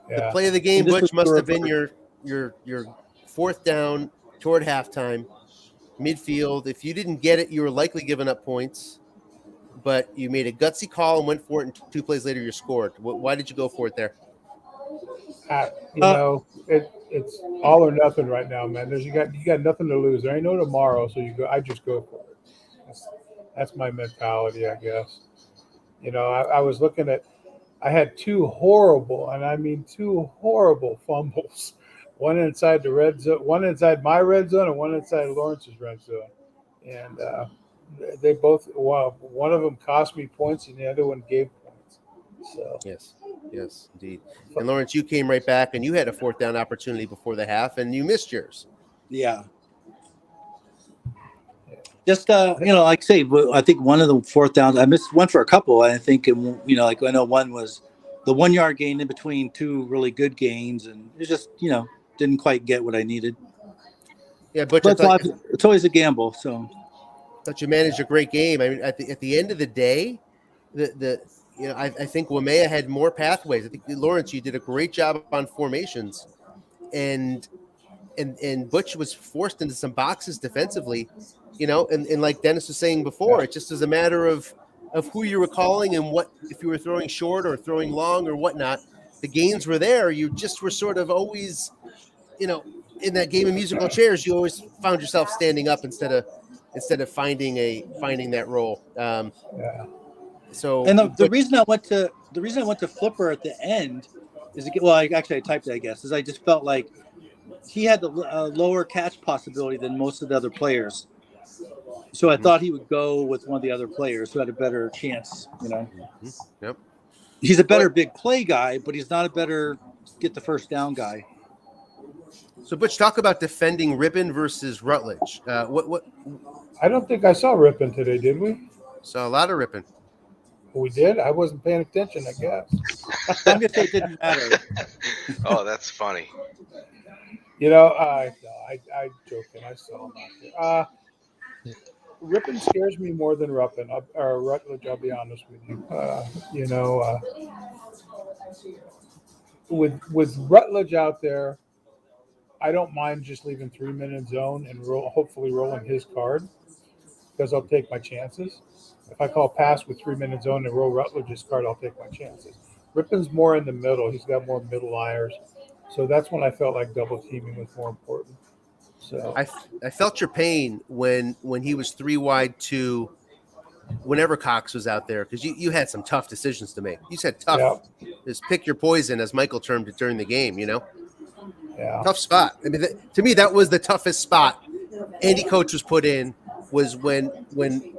The play of the game, Butch, must have been your 4th down toward halftime, midfield. If you didn't get it, you were likely giving up points. But you made a gutsy call and went for it, and 2 plays later you scored. Why did you go for it there? You know, it's all or nothing right now, man. You got nothing to lose. There ain't no tomorrow, so I just go for it. That's my mentality, I guess. You know, I was looking at, I had 2 horrible, and I mean 2 horrible fumbles. One inside the red zone, one inside my red zone, and one inside Lawrence's red zone. And they both, one of them cost me points, and the other one gave points. So yes, indeed. And Lawrence, you came right back, and you had a 4th down opportunity before the half, and you missed yours. Yeah. Just like I say, I think one of the 4th downs, I missed one for a couple. I think, like I know one was the 1 yard gain in between 2 really good gains, and it just didn't quite get what I needed. Yeah, but it's always a gamble. So. But you managed a great game. I mean, at the end of the day, I think Waimea had more pathways. I think Lawrence, you did a great job on formations, and Butch was forced into some boxes defensively, and like Dennis was saying before, it just is a matter of who you were calling and what, if you were throwing short or throwing long or whatnot. The gains were there. You just were sort of always, in that game of musical chairs, you always found yourself standing up instead of finding that role. So, and the reason I went to Flipper at the end is I typed it, I guess, is I just felt like he had the lower catch possibility than most of the other players. So I thought he would go with one of the other players who had a better chance. Yep. He's a better big play guy, but he's not a better get the first down guy. So, Butch, talk about defending Ripon versus Rutledge. What? I don't think I saw Ripon today, did we? Saw a lot of Ripon. We did. I wasn't paying attention, I guess. I'm gonna say it didn't matter. Oh, that's funny. I joking. I saw him out there. Ripon scares me more than Rutledge. I'll be honest with you. With Rutledge out there, I don't mind just leaving 3-minute zone and hopefully rolling his card because I'll take my chances. If I call pass with 3-minute zone and roll Rutledge's card, I'll take my chances. Ripon's more in the middle. He's got more middle liars. So that's when I felt like double teaming was more important. So I felt your pain when he was 3 wide to whenever Cox was out there, because you had some tough decisions to make. You said tough. Yeah. Just pick your poison, as Michael termed it during the game, Yeah. Tough spot. I mean, to me, that was the toughest spot Andy Coach was put in, was when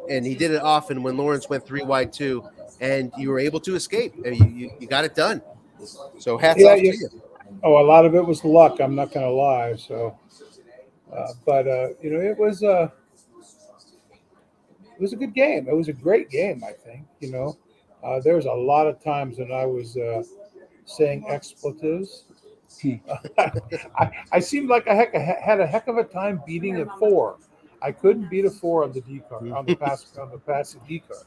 and he did it often when Lawrence went 3 wide too, and you were able to escape. You got it done. So hats off to you. Oh, a lot of it was luck. I'm not going to lie. So, it was a good game. It was a great game, I think. There was a lot of times when I was saying expletives. I seemed like I had a heck of a time beating a 4. I couldn't beat a 4 on the D card, on the pass D card,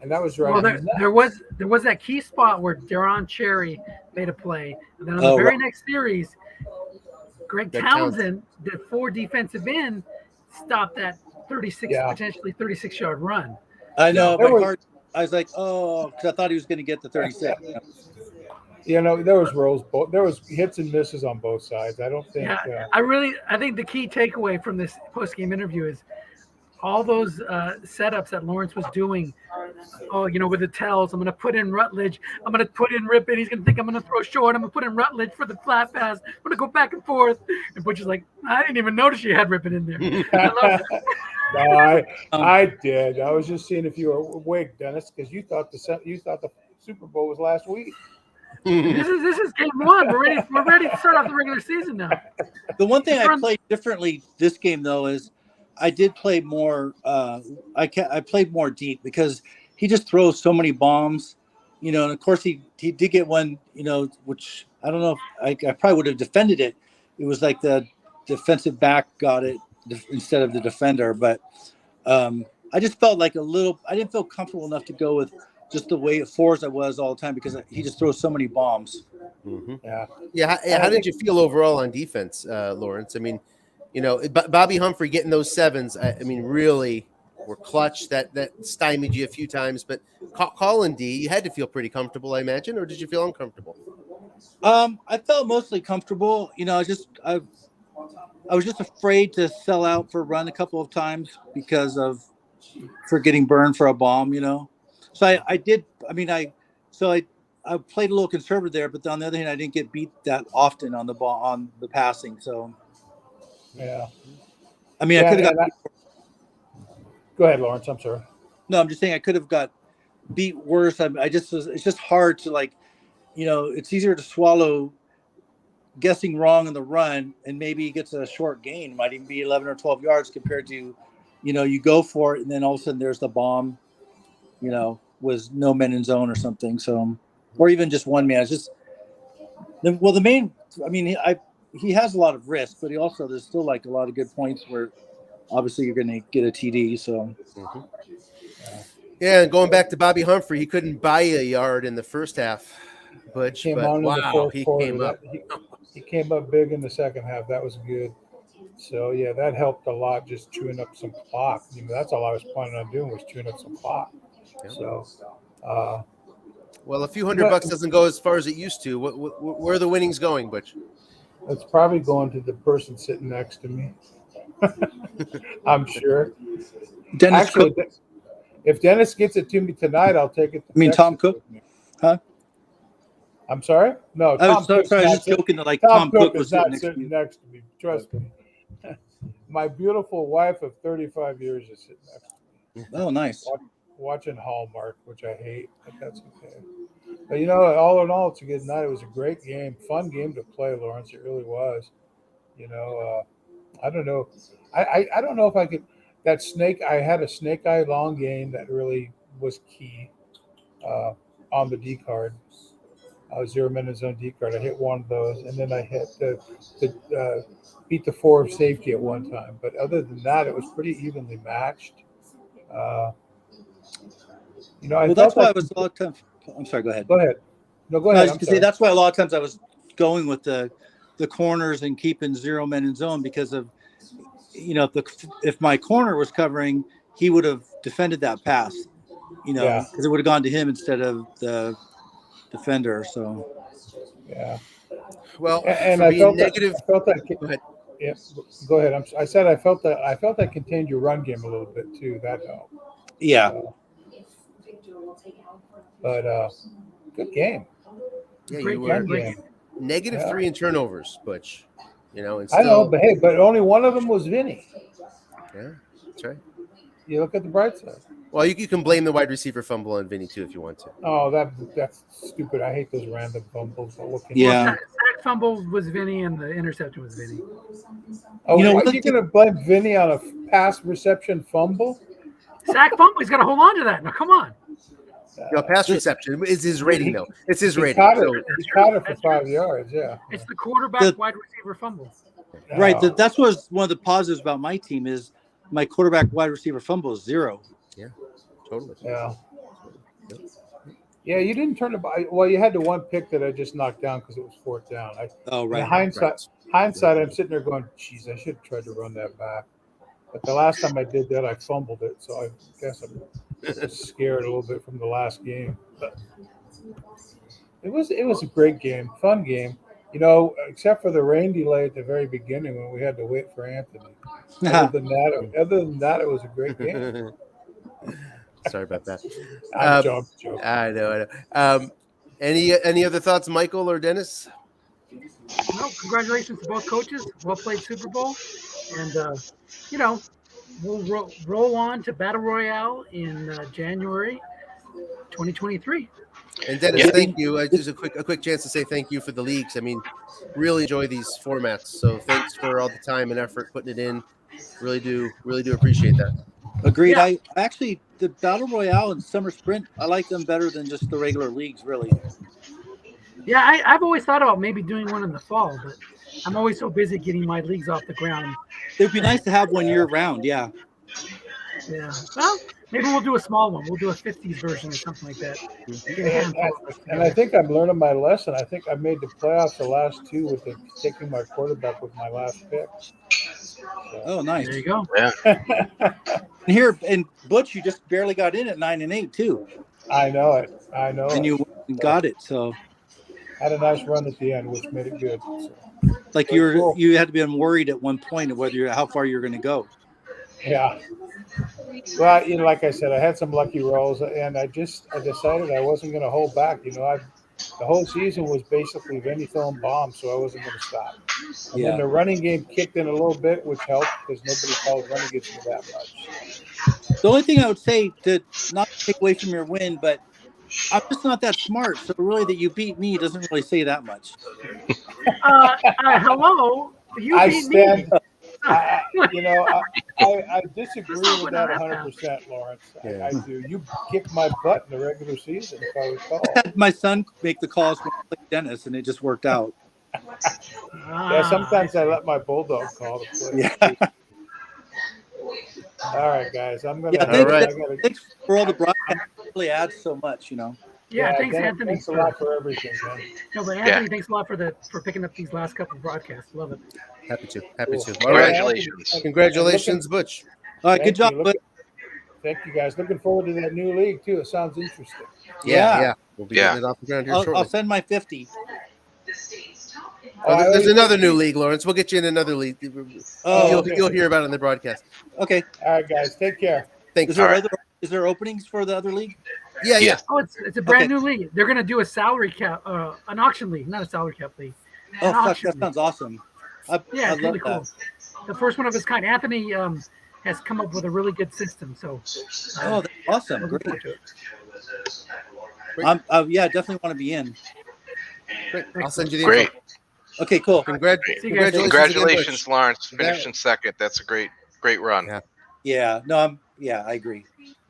and that was right. Well, there was that key spot where Deron Cherry made a play, and then on the very next series, Greg Townsend did 4 defensive end, stopped that 36 potentially 36-yard run. I know. I was like, oh, because I thought he was going to get the 36. There was rolls. There was hits and misses on both sides. I don't think. Yeah, I think the key takeaway from this post-game interview is all those setups that Lawrence was doing. Oh, with the tells, I'm going to put in Rutledge. I'm going to put in Ripon. He's going to think I'm going to throw short. I'm going to put in Rutledge for the flat pass. I'm going to go back and forth. And Butch is like, I didn't even notice you had Ripon in there. No, I did. I was just seeing if you were awake, Dennis, because you thought the Super Bowl was last week. This is game 1. We're ready to start off the regular season now. The one thing I played differently this game though is I did play more. I played more deep because he just throws so many bombs, and of course he did get one, which I don't know if I probably would have defended it. It was like the defensive back got it instead of the defender, but I just felt like I didn't feel comfortable enough to go with just the way 4s I was all the time because he just throws so many bombs. Mm-hmm. Yeah. How did you feel overall on defense, Lawrence? I mean, Bobby Humphrey getting those 7s, I mean, really were clutch. That stymied you a few times, but Colin D, you had to feel pretty comfortable, I imagine, or did you feel uncomfortable? I felt mostly comfortable. I was just afraid to sell out for a run a couple of times for getting burned for a bomb, So I did. I mean, I played a little conservative there, but on the other hand, I didn't get beat that often on the ball on the passing. So yeah, I mean, I could have got. Go ahead, Lawrence. I'm sorry. No, I'm just saying I could have got beat worse. It's just hard to it's easier to swallow guessing wrong in the run, and maybe he gets a short gain. It might even be 11 or 12 yards compared to, you go for it, and then all of a sudden there's the bomb. Was no men in zone or something. So, or even just one man. It's just, the main, I mean, he has a lot of risk, but there's still like a lot of good points where obviously you're going to get a TD. So, yeah. And going back to Bobby Humphrey, he couldn't buy a yard in the first half, but in the fourth quarter. Came up. He came up big in the second half. That was good. So yeah, that helped a lot. Just chewing up some clock. That's all I was planning on doing was chewing up some clock. So, well, a few $100 doesn't go as far as it used to. Where are the winnings going, Butch? It's probably going to the person sitting next to me. I'm sure. Dennis Actually, Cook. If Dennis gets it to me tonight, I'll take it. Tom Cook? Huh? I'm sorry? No, I was just joking that Tom Cook was not sitting next to me. Trust me. My beautiful wife of 35 years is sitting next to me, Oh, nice. watching Hallmark, which I hate, but that's okay. But all in all, it's a good night. It was a great game, fun game to play, Lawrence. It really was. I don't know. I don't know if I could. That snake. I had a snake eye long game that really was key uh, on the D card. 0 minute zone D card. I hit one of those, and then I hit the beat the 4 of safety at one time. But other than that, it was pretty evenly matched. Uh, I Well, felt that's why I like. was a lot of times. I'm sorry. Go ahead. Go ahead. No, go I ahead. was I'm going to say sorry. that's why a lot of times I was going with the corners and keeping 0 men in zone because of if my corner was covering, he would have defended that pass. Yeah. Because it would have gone to him instead of the defender. So Yeah. Well, And for I being felt negative. that. I felt that. Go ahead. Yeah, go ahead. I said I felt that contained your run game a little bit too. That helped. yeah, But good game. Yeah, Great you game, were great Yeah. game. negative Yeah. 3 in turnovers, Butch. And I know, still, but only one of them was Vinny. yeah, that's right. You look at the bright side. Well, you can blame the wide receiver fumble on Vinny too if you want to. Oh, that's stupid. I hate those random fumbles. But what can Yeah. Sack fumble was Vinny, and the interception was Vinny. Oh, You know, why one you thing- going to blame Vinny on a pass reception fumble? Sack fumble. He's got to hold on to that. Now, come on. Pass reception is his rating though. It's his He rating. caught it. So He caught it for 5 yards. Yeah. It's the quarterback The- wide receiver fumble. right. Oh, That's was one of the positives about my team is my quarterback wide receiver fumble is 0. totally. Yeah. Yeah, you didn't turn it. Well, you had the one pick that I just knocked down because it was 4th down. Oh, In right. hindsight, I'm sitting there going, "Geez, I should have tried to run that back." But the last time I did that, I fumbled it. So I guess I'm scared a little bit from the last game. But it was a great game, fun game. Except for the rain delay at the very beginning when we had to wait for Anthony. Other than that, it was a great game. Sorry about that. I'm joking. I know. Any other thoughts, Michael or Dennis? No, congratulations to both coaches. Well played Super Bowl. And, we'll roll on to Battle Royale in January 2023. And Dennis, Yeah. thank you. Just a quick chance to say thank you for the leagues. I mean, really enjoy these formats. So thanks for all the time and effort putting it in. Really do appreciate that. Agreed. Yeah. I actually the Battle Royale and Summer Sprint, I like them better than just the regular leagues, really. Yeah, I've always thought about maybe doing one in the fall, but I'm always so busy getting my leagues off the ground. It would be nice to have one year round. Yeah. Yeah. Well, maybe we'll do a small one. We'll do a 50s version or something like that. Get a handful of us And I together. think I'm learning my lesson. I think I made the playoffs the last 2 with taking my quarterback with my last pick. Oh, nice. There you go. And here and Butch, you just barely got in at 9-8 too, I know it. and you got it. So Had a nice run at the end, which made it good. So, like you had to be worried at one point of how far you're going to go. yeah. Well, like I said, I had some lucky rolls, and I decided I wasn't going to hold back. The whole season was basically Vinny throwing bombs, so I wasn't going to stop. And then Yeah. the running game kicked in a little bit, which helped because nobody calls running against me that much. The only thing I would say to not take away from your win, but I'm just not that smart. So really, that you beat me doesn't really say that much. Hello. You I beat me. stand. I disagree That's not with what that happened. 100%, Lawrence. Yeah. I do. You kicked my butt in the regular season, if I recall. I had my son make the calls when I played Dennis, and it just worked out. Yeah, sometimes I let my bulldog call the play. Yeah. All right, guys. I'm gonna. Yeah, All right. Thanks for all the broadcast. It really adds so much, Yeah, thanks, Dennis, Anthony. Thanks a lot for everything, man. No, but Anthony, thanks a lot for picking up these last couple of broadcasts. Love it. Happy to. Cool. All right. Congratulations. Congratulations, Butch. All right, good Thank job. you. Thank you, guys. Looking forward to that new league too. It sounds interesting. Yeah. We'll be Yeah. getting it off the ground here I'll shortly. send my 50. Oh, there's another new league, Lawrence. We'll get you in another league. Oh, You'll hear about it in the broadcast. Okay. All right, guys. Take care. Thanks. Is there openings for the other league? Yeah. Oh, it's a brand new league. They're gonna do a salary cap, an auction league, not a salary cap league. Oh, An fuck, auction that sounds awesome. league. Yeah, I it's really love cool. the first one of its kind. Anthony has come up with a really good system. So Oh, that's awesome! looking Great. forward to it. Yeah, definitely want to be in. Great. I'll send you the Great. info. Okay, cool. See you guys. Congratulations, Congratulations, again, Lawrence. Butch. Finished in second. That's a great run. Yeah. Yeah, no, I agree.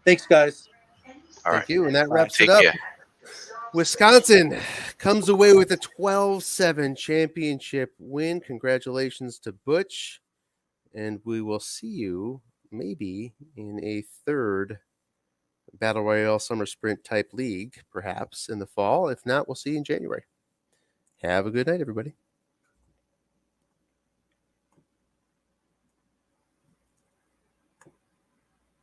Thanks, guys. All Thank right. you. And that Bye. wraps Take it up. care. Wisconsin comes away with a 12-7 championship win. Congratulations to Butch. And we will see you maybe in a third Battle Royale Summer Sprint type league, perhaps in the fall. If not, we'll see you in January. Have a good night, everybody.